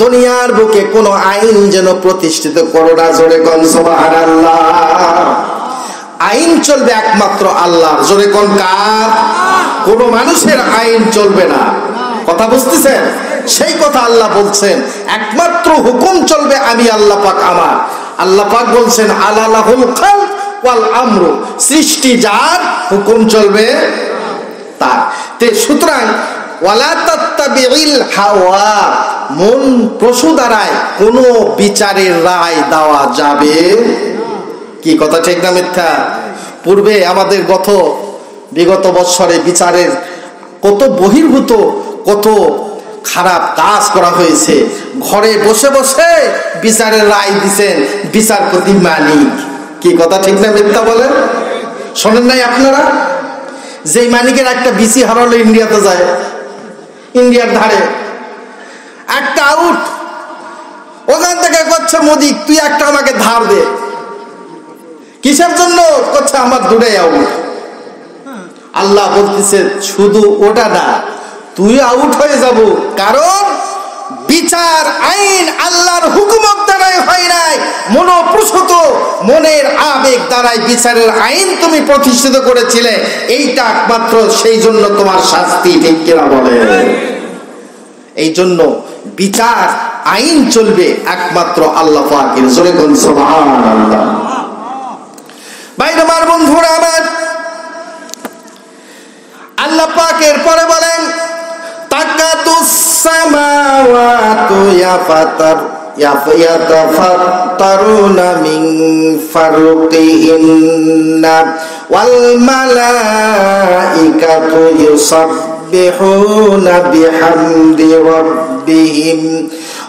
দুনিয়ার বুকে কোনো আইন যেন প্রতিষ্ঠিত করো না। জোরে কোন সুবহানাল্লাহ। আইন চলবে একমাত্র আল্লাহর। জোরে কোন কার? কোন মানুষের আইন চলবে না। কথা বুঝতেছেন? সেই কথা আল্লাহ বলছেন, একমাত্র হুকুম চলবে আমি আল্লাহ পাক আমার। আল্লাহ পাক বলছেন, আলালাহুল খালক ওয়াল আমরু, সৃষ্টি যার, হুকুম চলবে তার। তে সুতরাং ওয়ালা তাত্তাবি'ল হাওয়া, মন প্রসূত দ্বারায় কোনো বিচারের রায় দেওয়া যাবে কি? কথা ঠিক না মিথ্যা? পূর্বে আমাদের বিগত বৎসরে বিচারের কত বহির্ভূত কত খারাপ কাজ করা হয়েছে। ঘরে বসে বসে বিচারের রায় দিচ্ছেন বিচারপতি মালিক। কি কথা ঠিক না মিথ্যা বলেন? শোনেন নাই আপনারা? যেই মালিকের একটা বিসি হারালো ইন্ডিয়াতে যায়, ইন্ডিয়ার ধারে একটা আউট, ওখান থেকে করছে মোদি তুই একটা আমাকে ধার দে। কিসের জন্য? করছে আমার দূরে আউট। আল্লাহ বলতেছে শুধু ওটা না, তুই আউট হয়ে যাব, কারণ বিচার আইন আল্লাহর হুকুমত দ্বারাই হয় নাই, মনোপ্রসূত মনের আবেগ দ্বারাই বিচারের আইন তুমি প্রতিষ্ঠিত করেছিলে। এইটা একমাত্র সেই জন্য তোমার শাস্তি। ঠিক কিনা বলে? এই জন্য বিচার আইন চলবে একমাত্র আল্লাহ পাকের। জোরে কোন সুবহানাল্লাহ। ভাইরা আমার, বন্ধুরা আমার, আল্লাহ পাকের পরে বলেন, তাকাতুস সামাওয়াতু ইয়াতাফাত্তারুনা মিন ফারুকিহিন্না ওয়াল মালাইকাতু ইউসাব্বিহুনা বিহামদি রাব্বিহিম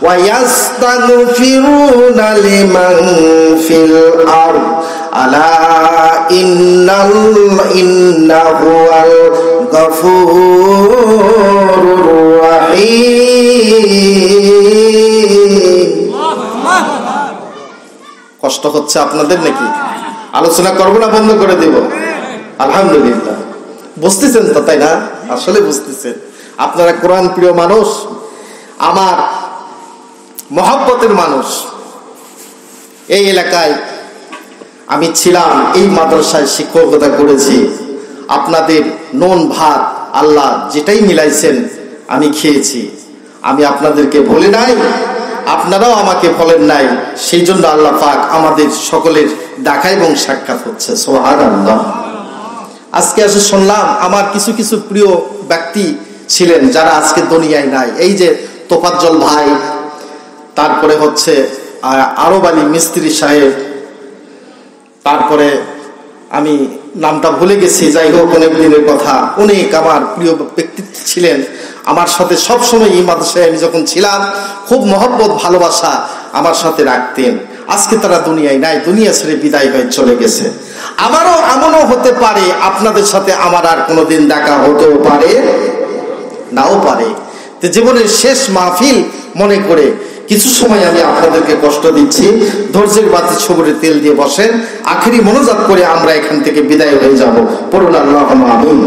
ওয়া ইয়াস্তাগফিরুনা লিমান ফিল আরদ আলা ইন্নাহু আল গফুরুর রহিম। কষ্ট হচ্ছে আপনাদের নাকি? আলোচনা করবো না বন্ধ করে দেব? আলহামদুলিল্লাহ, বুঝতেছেন তো, তাই না? আসলে বুঝতেছেন। আপনারা কোরআন প্রিয় মানুষ, আমার মহব্বতের মানুষ। এই এলাকায় আমি ছিলাম, এই মাদ্রাসায় শিক্ষকতা করেছি। আপনাদের নুন ভাত আল্লাহ যেটাই মিলাইছেন আমি খেয়েছি। আমি আপনাদেরকে বলি নাই, আপনারাও আমাকে বলেন নাই। সেই জন্য আল্লাহ পাক আমাদের সকলের দেখা এবং সাক্ষাৎ হচ্ছে। সুবহানাল্লাহ। আজকে এসে শুনলাম আমার কিছু কিছু প্রিয় ব্যক্তি ছিলেন যারা আজকে দুনিয়ায় নাই। এই যে তোফাজ্জল ভাই, তারপরে হচ্ছে আরব আলী মিস্ত্রি সাহেব, তারপরে আমি নামটা ভুলে গেছি, যাই হোক অনেক দিনের কথা। অনেক আমার প্রিয় ব্যক্তিত্ব ছিলেন, আমার সাথে সবসময় এই মাদ্রাসায় আমি যখন ছিলাম খুব মহব্বত ভালোবাসা আমার সাথে রাখতেন। আজকে তারা দুনিয়ায় নাই, দুনিয়া ছেড়ে বিদায় হয়ে চলে গেছে। আমারও এমনও হতে পারে আপনাদের সাথে আমার আর কোনোদিন দেখা হতেও পারে, নাও পারে। তো জীবনের শেষ মাহফিল মনে করে কিছু সময় আমি আপনাদেরকে কষ্ট দিচ্ছি। ধৈর্যের বাতি ছবরে তেল দিয়ে বসেন, আখেরি মনোজাত করে আমরা এখান থেকে বিদায় হয়ে যাব। পড়ুন আল্লাহুম্মা আমিন।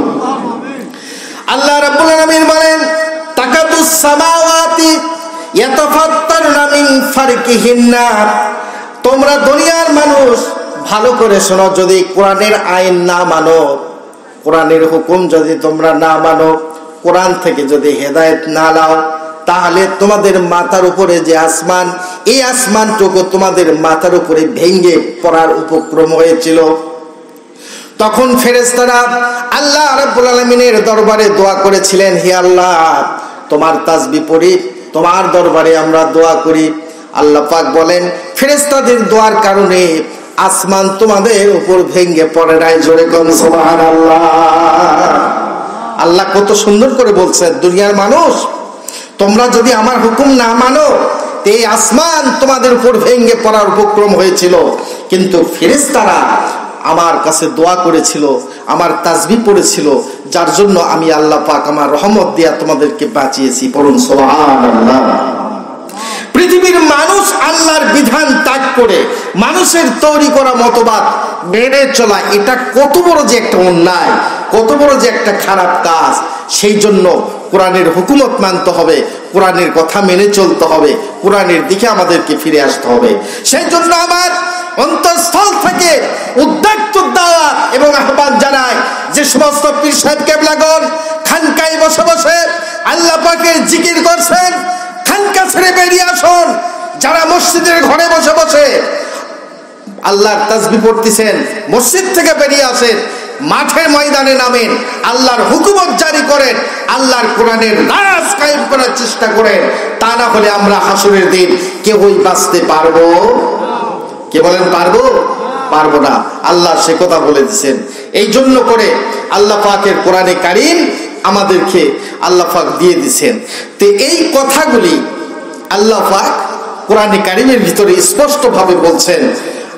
আল্লাহ রাব্বুল আলামিন বলেন, তাকাতুস সামাওয়াতি ইয়াতাফাত্তারুনা মিন ফারকিহিন্না, তোমরা দুনিয়ার মানুষ ভালো করে শোনো, যদি কোরআনের আইন না মানো, কোরআনের হুকুম যদি তোমরা না মানো, কোরআন থেকে যদি হেদায়েত না নাও, তাহলে তোমাদের মাথার উপরে যে আসমান, এই আসমানটুকু তোমাদের মাথার উপরে ভেঙে পড়ার উপক্রম হয়েছিল। তখন ফেরেশতারা আল্লাহ রাব্বুল আলামিনের দরবারে দোয়া করেছিলেন, হে আল্লাহ, তোমার তাসবিহ পড়ি, তোমার দরবারে আমরা দোয়া করি। আল্লাহ পাক বলেন, ফেরেশতাদের দোয়ার কারণে আসমান তোমাদের উপর ভেঙে পড়ে নাই। জোরে কোন সুবহানাল্লাহ। আল্লাহ কত সুন্দর করে বলছেন, দুনিয়ার মানুষ তোমরা যদি আমার হুকুম না মানো, এই আসমান তোমাদের উপর ভেঙে পড়ার উপক্রম হয়েছিল, কিন্তু ফেরেশতারা আমার কাছে দোয়া করেছিল, আমার তাসবিহ পড়েছিল, যার জন্য আমি আল্লাহ পাক আমার রহমত দিয়া তোমাদেরকে বাঁচিয়েছি। পড়ুন সুবহানাল্লাহ। পৃথিবীর মানুষ আল্লাহর বিধান ত্যাগ করে মানুষের তৈরি করা মতবাদ মেনে চলা, এটা কত বড় যে একটা অন্যায়, কত বড় যে একটা খারাপ কাজ। সেই জন্য কোরআনের হুকুমত মানতে হবে, কোরআনের কথা মেনে চলতে হবে, কোরআনের দিকে আমাদেরকে ফিরে আসতে হবে। সেই জন্য আমার অন্তঃস্থল থেকে উদ্যোক্ত দাওয়াত এবং আহ্বান জানাই, যে সমস্ত পীর সাহেব কেবলাগণ খানকায় বসে বসে আল্লাহ পাকের জিকির করছেন, খানকা ছেড়ে বেরিয়ে আসুন। যারা মসজিদের ঘরে বসে বসে আল্লাহর তাসবিহ পড়তেছেন, মসজিদ থেকে বেরিয়ে আসেন, মাঠের ময়দানে নামেন, আল্লাহর হুকুমত জারি করেন, আল্লাহর কোরআনের রাজ কায়েম করার চেষ্টা করেন। তা না হলে আমরা হাসরের দিন কেউই বাঁচতে পারবো? কে বলেন পারবো? পারবো না। আল্লাহ সে কথা বলে দিয়েছেন। এই জন্য করে আল্লাহ পাকের কোরআনে কারীম আমাদেরকে আল্লাহ পাক দিয়ে দিয়েছেন। তো এই কথাগুলি আল্লাহ পাক কোরআনে কারীমের ভিতরে স্পষ্ট ভাবে বলছেন।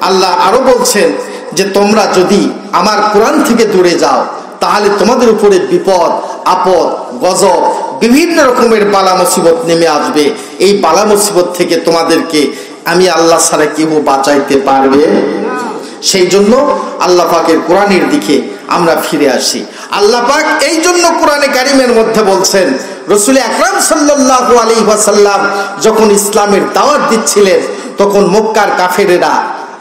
আল্লাহ আরো বলছেন যে তোমরা যদি আমার কোরআন থেকে দূরে যাও, তাহলে তোমাদের উপরে বিপদ আপদ গজব বিভিন্ন রকমের বালা মুসিবত নেমে আসবে। এই বালা মুসিবত থেকে তোমাদেরকে আমি আল্লাহ ছাড়া কেউ বাঁচাইতে পারবে? সেই জন্য আল্লাহ পাকের কোরআনের দিকে আমরা ফিরে আসি। আল্লাহ পাক এই জন্য কোরআনে কারীমের মধ্যে বলছেন, রাসূল আকরাম সাল্লাল্লাহু আলাইহি ওয়াসাল্লাম যখন ইসলামের দাওয়াত দিচ্ছিলেন, তখন মক্কার কাফেরেরা,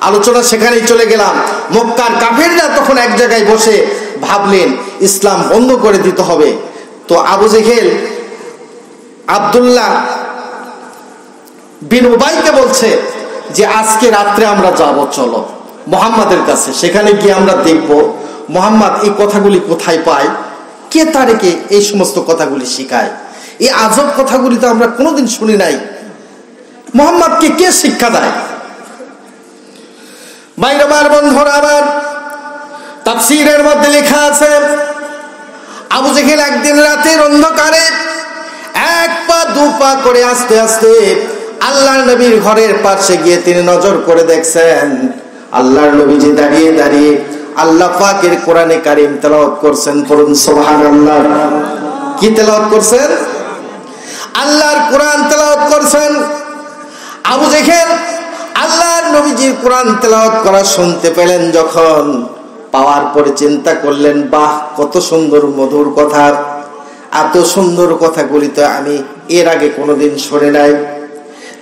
আলোচনা সেখানেই চলে গেলাম, মক্কার কাফেররা তখন এক জায়গায় বসে ভাবলেন ইসলাম বন্ধ করে দিতে হবে। তো আবু জেহেল আব্দুল্লাহ বিন উবাইকে বলছে যে আজকে রাত্রে আমরা যাব, চলো মুহাম্মাদের কাছে, সেখানে গিয়ে আমরা দেখব মুহাম্মদ এই কথাগুলি কোথায় পায়, কে তারেকে এই সমস্ত কথাগুলি শিখায়। এই আজব কথাগুলি তো আমরা কোনোদিন শুনি নাই, মুহাম্মদকে কে শিক্ষা দেয়? বাইরবার বন্ধুরা, আবার তাফসীরের মধ্যে লেখা আছে, আবু জেহেল একদিন রাতের অন্ধকারে এক পা দু পা করে আস্তে আস্তে আল্লাহর নবীর ঘরের পাশে গিয়ে তিনি নজর করে দেখছেন আল্লাহর নবীজি দাঁড়িয়ে দাঁড়িয়ে আল্লাহ পাকের কোরআনে কারীম তেলাওয়াত করছেন। পড়ুন সুবহানাল্লাহ। কি তেলাওয়াত করছেন? আল্লাহর কোরআন তেলাওয়াত করছেন। আবু জেহেল আল্লাহর নবীজির কোরআন তেলাওয়াত করা শুনতে পেলেন, যখন পাওয়ার পরে চিন্তা করলেন, বাহ কত সুন্দর মধুর কথা, এত সুন্দর কথাগুলি তো আমি এর আগে কোনোদিন শুনে নাই।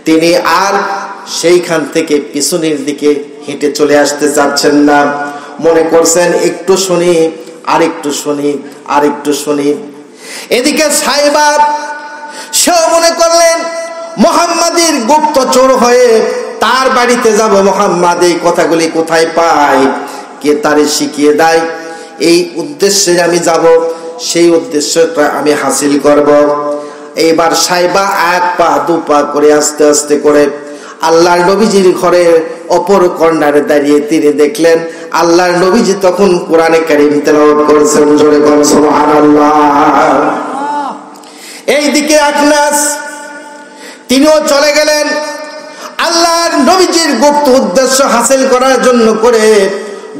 তিনি আর সেইখান থেকে পিছনের দিকে হেঁটে চলে আসতে চাচ্ছেন না, মনে করছেন একটু শুনি আর একটু শুনি আর একটু শুনি। এদিকে সাইবা সেও মনে করলেন মুহাম্মাদের গুপ্তচর হয়ে তার বাড়িতে যাব, মুহাম্মদ এই কথাগুলি কোথায় পায়, কে তারে শিখিয়ে দেয়, এই উদ্দেশ্যে আমি যাব, সেই উদ্দেশ্যটা আমি হাসিল করব। এইবার সাইবা এক পা দু পা করে আস্তে আস্তে করে আল্লাহর নবীজির ঘরের অপর কর্নারে দাঁড়িয়ে তিনি দেখলেন আল্লাহর নবীজি তখন কোরআনে কারীম তেলাওয়াত করছেন। জোরে বলুন সুবহানাল্লাহ। এইদিকে আকনাস তিনিও চলে গেলেন আল্লাহর নবীজির গুপ্ত উদ্দেশ্য হাসিল করার জন্য করে,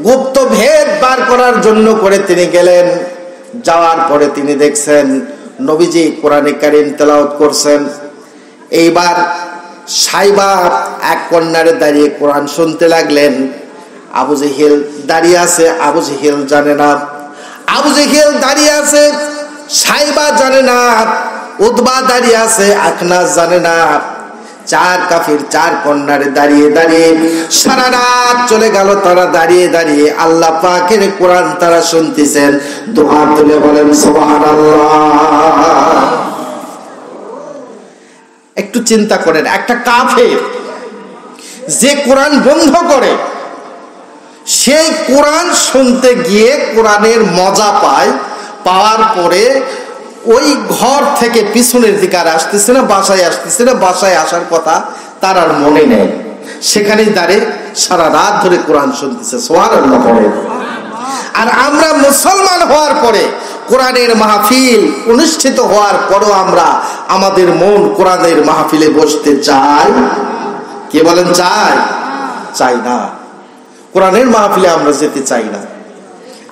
গুপ্ত ভেদ বার করার জন্য করে তিনি গেলেন। যাওয়ার পরে তিনি দেখছেন নবীজি কোরআনে কারীম তেলাওয়াত করছেন। এইবার সাইবা এক কর্নারে দাঁড়িয়ে কোরআন শুনতে লাগলেন। আবু জেহেল দাঁড়িয়ে আছে, আবু জেহেল জানে না, আবু জেহেল দাঁড়িয়ে আছে, সাইবা জানে না। উতবা দাঁড়িয়ে আছে, আখনাস জানে না। 4 কাফির 4 কর্নারে দাঁড়িয়ে দাঁড়িয়ে সারা রাত চলে গেল। তারা দাঁড়িয়ে দাঁড়িয়ে আল্লাহ পাকের কোরআন তারা শুনতেছেন। দুহাত তুলে বলেন সুবহানাল্লাহ। একটু চিন্তা করেন, একটা কাফের যে কোরআন বন্ধ করে, সেই কোরআন শুনতে গিয়ে কোরআনের মজা পায়, পাওয়ার পরে ওই ঘর থেকে পিছনের দিকে আর আসতেছে না, বাসায় আসতেছে না, বাসায় আসার কথা তার আর মনে নেই, সেখানেই দাঁড়িয়ে সারা রাত ধরে কোরআন শুনতেছে। সুবহানাল্লাহ পড়ে। আর আমরা মুসলমান হওয়ার পরে কোরআনের মাহফিল অনুষ্ঠিত হওয়ার পরও আমরা আমাদের মন কোরআনের মাহফিলে বসতে চাই? কে বলেন চাই? চাই না। কোরআনের মাহফিলে আমরা যেতে চাই না।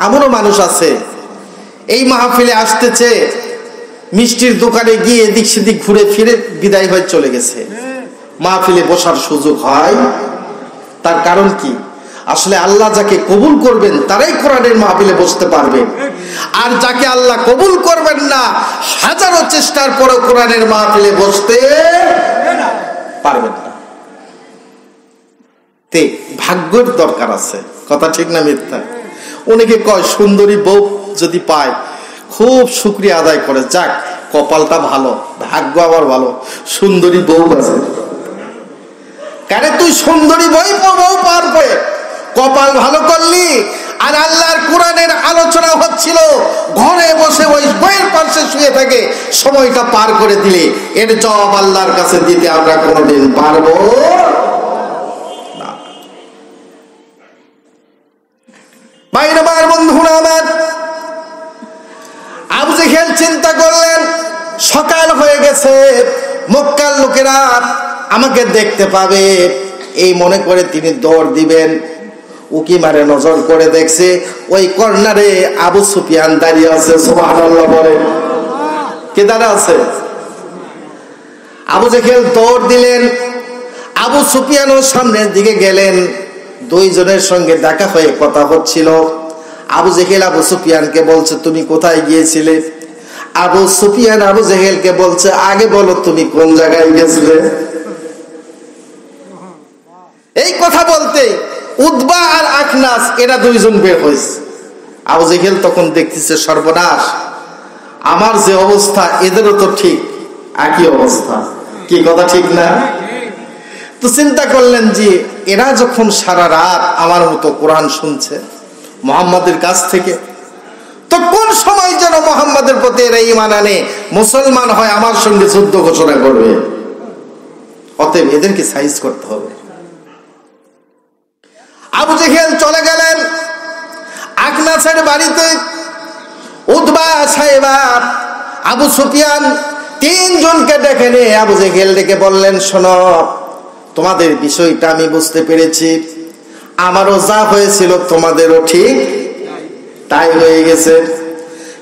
এমনও মানুষ আছে এই মাহফিলে আসতেছে, মিষ্টির দোকানে গিয়ে এদিক সেদিক ঘুরে ফিরে বিদায় হয়ে চলে গেছে, মাহফিলে বসার সুযোগ হয়। তার কারণ কি? আসলে আল্লাহ যাকে কবুল করবেন তারাই কোরআনের মাহফিলে বসতে পারবে, আর যাকে আল্লাহ কবুল করবেন না হাজারো চেষ্টার পরেও কোরআনের মাহফিলে বসতে পারবেন না। তে ভাগ্যের দরকার আছে, কথা ঠিক না মিথ্যা? অনেকে কয় সুন্দরী বউ যদি পায় খুব শুকরিয়া আদায় করে, যাক কপালটা ভালো, ভাগ্য আবার ভালো, সুন্দরী বউ আছে। কারে তুই সুন্দরী বউ পার পেয়ে কপাল ভালো করলি, আর আল্লাহর কোরআনের আলোচনা হচ্ছিল, ঘরে বসে ওই বইয়ের পাশে শুয়ে থেকে সময়টা পার করে দিলে এর জবাব আল্লাহর কাছে দিতে আমরা কোনোদিন পারবো না। বাইরে আমার বন্ধুরা আমার, আবু জেহেল চিন্তা করলেন সকাল হয়ে গেছে, মক্কার লোকেরা আমাকে দেখতে পাবে, এই মনে করে তিনি দৌড় দিবেন। উকি মারে নজর করে দেখছে ওই কর্নারে আবু সুফিয়ান দাঁড়িয়ে আছে। সুবহানাল্লাহ বলে। কে দাঁড়া আছে? আবু জেহেল দৌড় দিলেন, আবু সুফিয়ানও সামনের দিকে গেলেন। দুইজনের সঙ্গে দেখা হয়ে কথা হচ্ছিল। আবু জেহেল আবু সুফিয়ানকে বলছে তুমি কোথায় গিয়েছিলে? আবু সুফিয়ান আবু জেহেলকে বলছে আগে বলো তুমি কোন জায়গায় গেছিলে? এই কথা বলতে উতবা আর আখনাস এরা দুইজন বের হয়েছে। আবু জেহেল তখন দেখতেছে সর্বনাশ, আমার যে অবস্থা এদেরও তো ঠিক একই অবস্থা, কি কথা ঠিক না? তো চিন্তা করলেন যে এরা যখন সারা রাত আমার মতো কোরআন শুনছে মুহাম্মাদের কাছ থেকে, তো কোন সময় যেন মুহাম্মাদের প্রতি এরা ঈমান আনে, মুসলমান হয়, আমার সঙ্গে যুদ্ধ ঘোষণা করবে। অতএব এদেরকে সাইজ করতে হবে। আবু জেহেল চলে গেলেন আখনাসের বাড়িতে। উতবা, সাইবা, আবু সুফিয়ান তিনজনকে ডেকে নিয়ে আবু জেহেল ডেকে বললেন শোনো, তোমাদের বিষয়টা আমি বুঝতে পেরেছি, আমারও যা হয়েছিল তোমাদেরও ঠিক তাই হয়ে গেছে,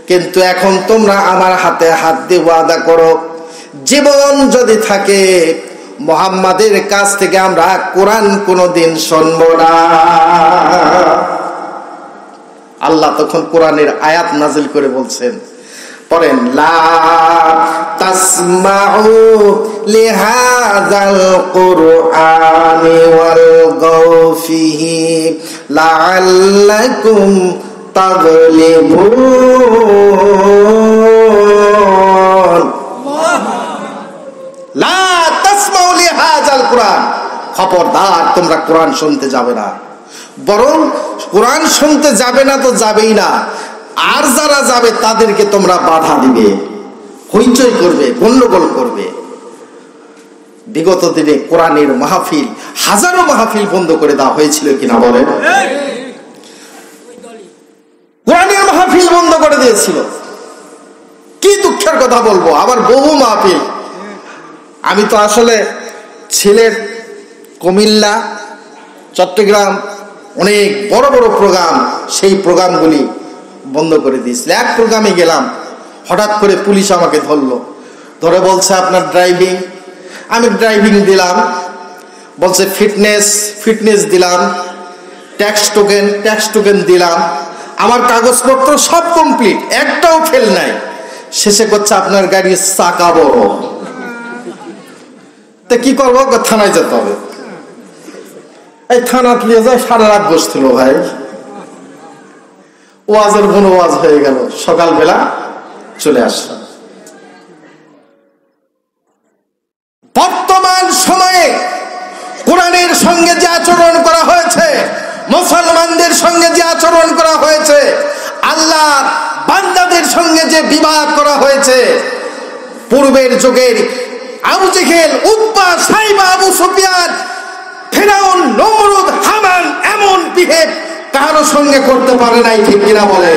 কিন্তু এখন তোমরা আমার হাতে হাত দিয়ে ওয়াদা করো, জীবন যদি থাকে মুহাম্মাদের কাছ থেকে আমরা কোরআন কোনদিন শুনব না। আল্লাহ তখন কোরআনের আয়াত নাজিল করে বলছেন, পড়েন, লা তাসমাউ লিহাযাল কুরআনি ওয়ালগাউ ফিহি লাআল্লাকুম তাগলিবুন। লা তাসমাউ লিহাযাল কুরআন, খবরদার তোমরা কোরআন শুনতে যাবে না, বরং কোরআন শুনতে যাবে না তো যাবেই না, আর যারা যাবে তাদেরকে তোমরা বাধা দিবে, হইচই করবে, গন্ডগোল করবে। বিগত দিনে কোরআনের মাহফিল, হাজারো মাহফিল বন্ধ করে দেওয়া হয়েছিল কিনা বলেন? কোরআনের মাহফিল বন্ধ করে দিয়েছিল। কি দুঃখের কথা বলবো, আবার বহু মাহফিল। আমি তো আসলে সিলেট, কুমিল্লা, চট্টগ্রাম অনেক বড় বড় প্রোগ্রাম, সেই প্রোগ্রামগুলি বন্ধ করে দিয়েছিল। এক প্রোগ্রামে গেলাম, হঠাৎ করে পুলিশ আমাকে ধরলো, ধরে বলছে আপনার ড্রাইভিং। আমি ড্রাইভিং দিলাম, বলছে ফিটনেস দিলাম, ট্যাক্স টোকেন দিলাম, আমার কাগজপত্র সব কমপ্লিট, একটাও ফেল নাই। শেষে করছে আপনার গাড়ির চাকা বড়, তা কি করবো? থানায় যেতে হবে। এই থানাত নিয়ে যায়, সারা রাত বসছিল ভাই, ওয়াজের কোনো ওয়াজ হয়ে গেল, সকালবেলা চলে আসলাম। বর্তমান সময়ে কোরআনের সঙ্গে যে আচরণ করা হয়েছে, মুসলমানদের সঙ্গে যে আচরণ করা হয়েছে, আল্লাহ বান্দাদের সঙ্গে যে বিবাদ করা হয়েছে, পূর্বের যুগের আবু জেহেল, উতবা, সাইবা, আবু সুফিয়ান, ফিরআউন, নমরুদ, হামান এমন বিহেভ কারো সঙ্গে করতে পারে নাই, ঠিক কিনা বলে?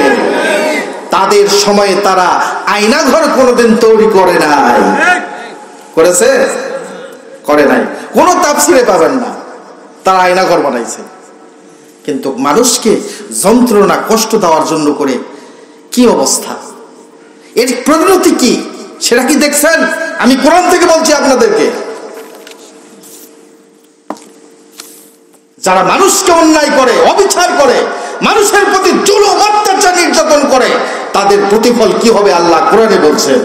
তাদের সময়ে তারা আয়নাঘর কোনোদিন তৈরি করে নাই। করেছে? করে নাই। কোন তাফসিরে পাবেন না তারা আয়নাঘর বানাইছে। কিন্তু মানুষকে যন্ত্রণা কষ্ট দেওয়ার জন্য করে কি অবস্থা, এর পরিণতি কি সেটা কি দেখছেন? আমি কোরআন থেকে বলছি আপনাদেরকে। যারা মানুষকে অন্যায় করে, অবিচার করে, মানুষের প্রতি জুলুম, অত্যাচার, নির্যাতন করে, তাদের প্রতিফল কি হবে আল্লাহ কোরআনে বলছেন।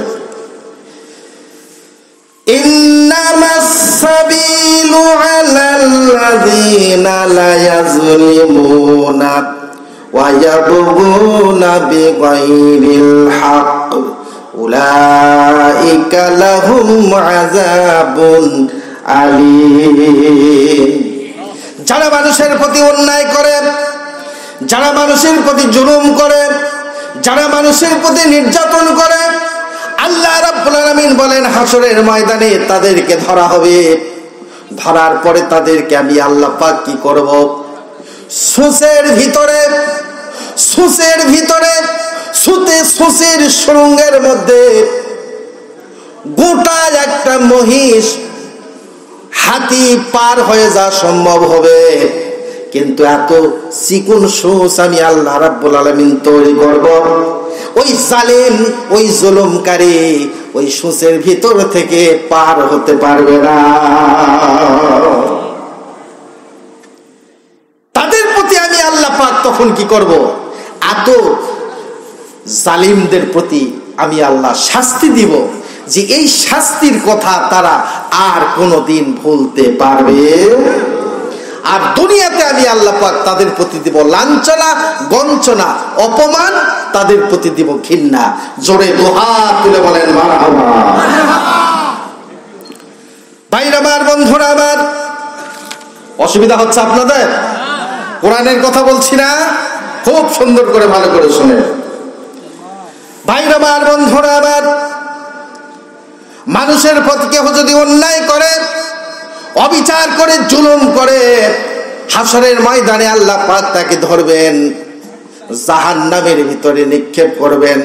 ইন্নামাস সাবিলু আলাল্লাযীনা লা ইয়াযলিমুনা ওয়া ইয়াবগুনা বিগাইরিল হক উলাইকা লাহুম আযাবুন আলীম। যারা মানুষের প্রতি অন্যায় করে, যারা মানুষের প্রতি জুলুম করে, যারা মানুষের প্রতি নির্যাতন করে, আল্লাহ রাব্বুল আলামিন বলেন হাসরের ময়দানে তাদেরকে ধরা হবে। ধরার পরে তাদেরকে আমি আল্লাহ পাক কি করব? সুসের ভিতরে সুসের সুরঙ্গের মধ্যে গোটা একটা মহিষ, হাতি পার হয়ে যা সম্ভব হবে, কিন্তু এত চিকুন সুস আমি আল্লাহ রাব্বুল আলামিন তৈরি করব, ওই জালেম, ওই জুলুমকারী ওই সুসের ভিতর থেকে পার হতে পারবে না। তাদের প্রতি আমি আল্লাহ পাক তখন কি করব? এত জালিমদের প্রতি আমি আল্লাহ শাস্তি দিব যে এই শাস্তির কথা তারা আর কোনোদিন ভুলতে পারবে। আর দুনিয়াতে আমি আল্লাহ পাক তাদের প্রতি দিব লাঞ্ছনা, গঞ্জনা, অপমান, তাদের প্রতি দিব ঘৃণা। জোরে দুহাত তুলে বলেন মারহাবা। ভাইরা আমার, বন্ধুরা আমার, অসুবিধা হচ্ছে আপনাদের? কোরআনের কথা বলছি না? খুব সুন্দর করে ভালো করে শুনে। ভাইরা আমার, বন্ধুরা আমার, মানুষের প্রতি কেউ যদি অন্যায় করে, অবিচার করে, জুলুম করে, হাসরের ময়দানে আল্লাহ পাক তাকে ধরবেন, জাহান্নামের ভিতরে নিক্ষেপ করবেন।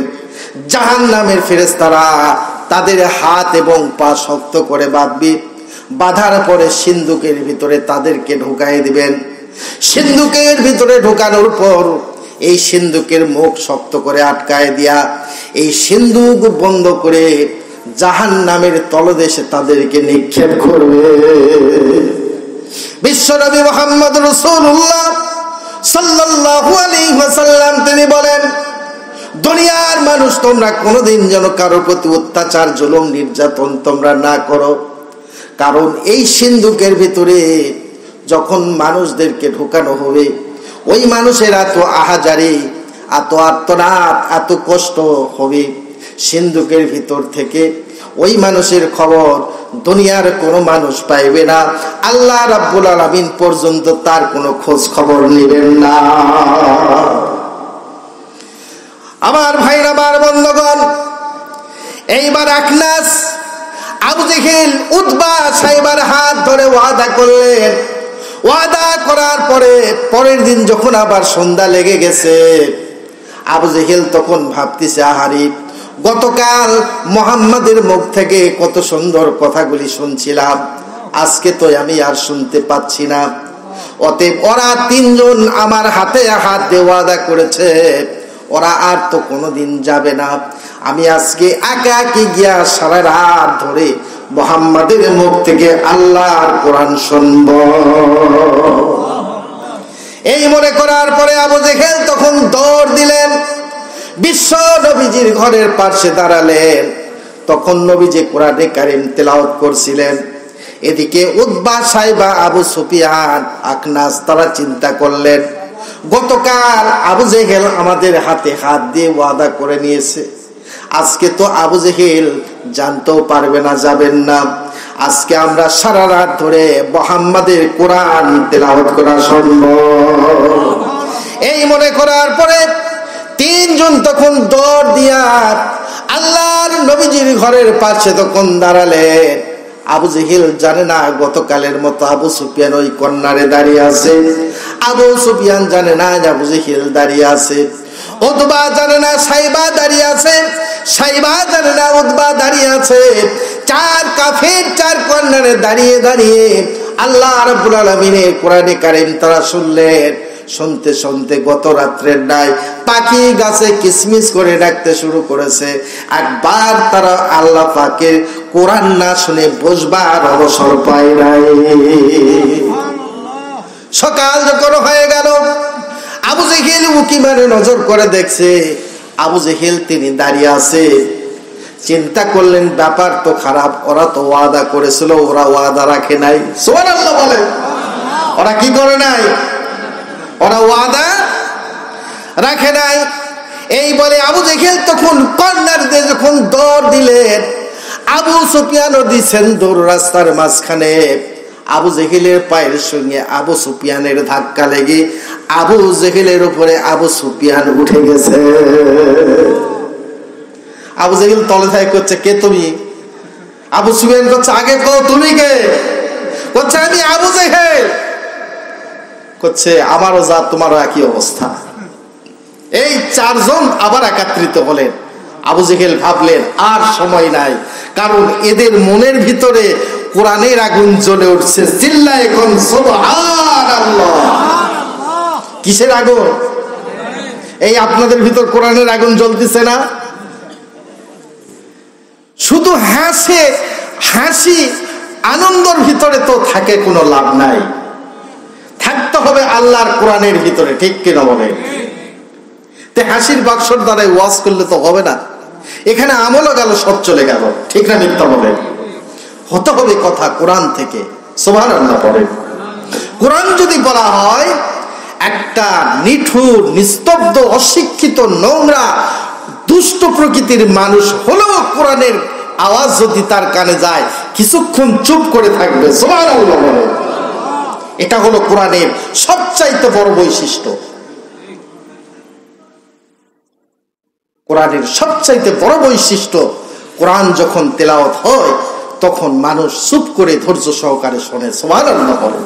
জাহান্নামের ফেরেশতারা তাদের হাত এবং পা শক্ত করে বাঁধবে। বাঁধার পরে সিন্ধুকের ভিতরে তাদেরকে ঢুকাই দিবেন। সিন্ধুকের ভিতরে ঢুকানোর পর এই সিন্ধুকের মুখ শক্ত করে আটকায় দিয়া এই সিন্ধুক বন্ধ করে জাহান্নামের তলদেশে তাদেরকে নিক্ষেপ করবে। বিশ্বনবী মুহাম্মদ রাসূলুল্লাহ সাল্লাল্লাহু আলাইহি ওয়াসাল্লাম তিনি বলেন, দুনিয়ার মানুষ তোমরা কোনোদিন যেন কারোর প্রতি অত্যাচার, জুলুম, নির্যাতন তোমরা না করো। কারণ এই সিন্ধুকের ভিতরে যখন মানুষদেরকে ঢোকানো হবে, ওই মানুষের এত আহাজারি, এত আর্তনাদ, এত কষ্ট হবে, সিন্ধুকের ভিতর থেকে ওই মানুষের খবর দুনিয়ার কোনো মানুষ পাইবে না। আল্লাহ রাব্বুল আলামিন পর্যন্ত তার কোনো খোঁজ খবর নেবেন না। আমার ভাইরা, আমার বন্ধুগণ, এইবার আখনাস, আবু জেহেল, উতবা, সাইবার হাত ধরে ওয়াদা করলেন। ওয়াদা করার পরে পরের দিন যখন আবার সন্ধ্যা লেগে গেছে, আবু জেহেল তখন ভাবতেছে, আহারি, গতকাল মুহাম্মাদের মুখ থেকে কত সুন্দর কথাগুলি শুনছিলাম, আজকে তো আমি আর শুনতে পাচ্ছি না। অতএব ওরা তিনজন আমার হাতে হাত দিয়ে ওয়াদা করেছে, ওরা আর তো কোনোদিন যাবে না। আমি আজকে একা একা গিয়া সারা রাত ধরে মুহাম্মাদের মুখ থেকে আল্লাহর কোরআন শুনব। এই মনে করার পরে আবু জেহেল তখন দৌড় দিলেন। বিশ্ব নবীজির ঘরের পাশে দাঁড়ালেন। তখন নবীজি কোরআনে কারীম তেলাওয়াত করছিলেন। এদিকে উতবা, সাইবা, আবু সুফিয়ান, আখনাস তারা চিন্তা করলেন, গতকাল আবু জেহেল আমাদের হাতে হাত দিয়ে ওয়াদা করে নিয়েছে, আজকে তো আবু জেহেল জানতেও পারবে না, যাবেন না। আজকে আমরা সারা রাত ধরে মুহাম্মাদের কোরআন তেলাওয়াত করা সম্ভব। এই মনে করার পরে তিনজন তখন দৌড় দিয়া আল্লাহর নবীজির ঘরের পাশে তখন দাঁড়ালেন। আবু জেহেল জানে না গতকালের মতো আবু সুফিয়ান ওই কর্নারে দাঁড়িয়ে আছে। আবু সুফিয়ান জানে না আবু জেহেল দাঁড়িয়ে আছে। উতবা জানে না সাইবা দাঁড়িয়ে আছে। সাইবা জানে না উতবা দাঁড়িয়ে আছে। চার কাফের চার কর্নারে দাঁড়িয়ে দাঁড়িয়ে আল্লাহ রাব্বুল আলামিনের কোরআনে কারীম তারা শুনলেন। শুনতে শুনতে গত রাত্রের নাই পাখি গাছে কিসমিস করে ডাকতে শুরু করেছে। একবার তারা আল্লাহ পাকের কোরআন না শুনে বসবার অবসর পায় নাই। সকাল যখন হয়ে গেল, আবু জেহেল উকি মারে নজর করে দেখছে আবু জেহেল তিনি দাঁড়িয়ে আছে। চিন্তা করলেন ব্যাপার তো খারাপ, ওরা তো ওয়াদা করেছিল, ওরা ওয়াদা রাখে নাই। সুবহানাল্লাহ বলে, ওরা কি করে নাই? ওরা ওয়াদা রাখে নাই। এই বলে আবু জেহেল তখন কর্নার দিয়ে যখন দৌড় দিলেন, আবু সুফিয়ানও দিচ্ছেন দৌড় রাস্তার মাঝখানে। আবু জেহেলের পায়ের সঙ্গে আবু সুফিয়ানের ধাক্কা লেগে আবু জেহেলের উপরে আবু সুফিয়ান উঠে গেছে। আবু জেহেল তলে থাকে করছে, কে তুমি? আবু সুফিয়ান করছে, আগে কও তুমি কে? করছে, আমি আবু জেহেল। করছে, আমারও যা তোমারও একই অবস্থা। এই চারজন আবার একত্রিত হলেন। আবু জেহেল ভাবলেন আর সময় নাই, কারণ এদের মনের ভিতরে কোরআনের আগুন জ্বলে উঠছে। চিল্লায়ে কোন সুবহানাল্লাহ। কিসের আগুন? এই আপনাদের ভিতর কোরআনের আগুন জ্বলতেছে না? শুধু হাসি আনন্দের ভিতরে তো থাকে কোনো লাভ নাই, থাকতে হবে আল্লাহর কোরআনের ভিতরে, ঠিক কিনা বলেন? তে হাসির বাক্সর দ্বারাই ওয়াজ করলে তো হবে না। এখানে আমলও গেল, সব চলে গেল, ঠিক না মিথ্যা বলেন? হতে হবে কথা কোরআন থেকে। সুবহানাল্লাহ বলেন। কোরআন যদি বলা হয়, একটা নিঠুর, নিস্তব্ধ, অশিক্ষিত, নোংরা, দুষ্ট প্রকৃতির মানুষ হলেও কোরআনের আওয়াজ যদি তার কানে যায় কিছুক্ষণ চুপ করে থাকবে। সুবহানাল্লাহ বলেন। এটা হলো কোরআনের সবচাইতে বড় বৈশিষ্ট্য। কোরআনের সবচাইতে বড় বৈশিষ্ট্য, কোরআন যখন তেলাওয়াত হয় তখন মানুষ চুপ করে ধৈর্য সহকারে শোনে। সুবহানাল্লাহ বলেন।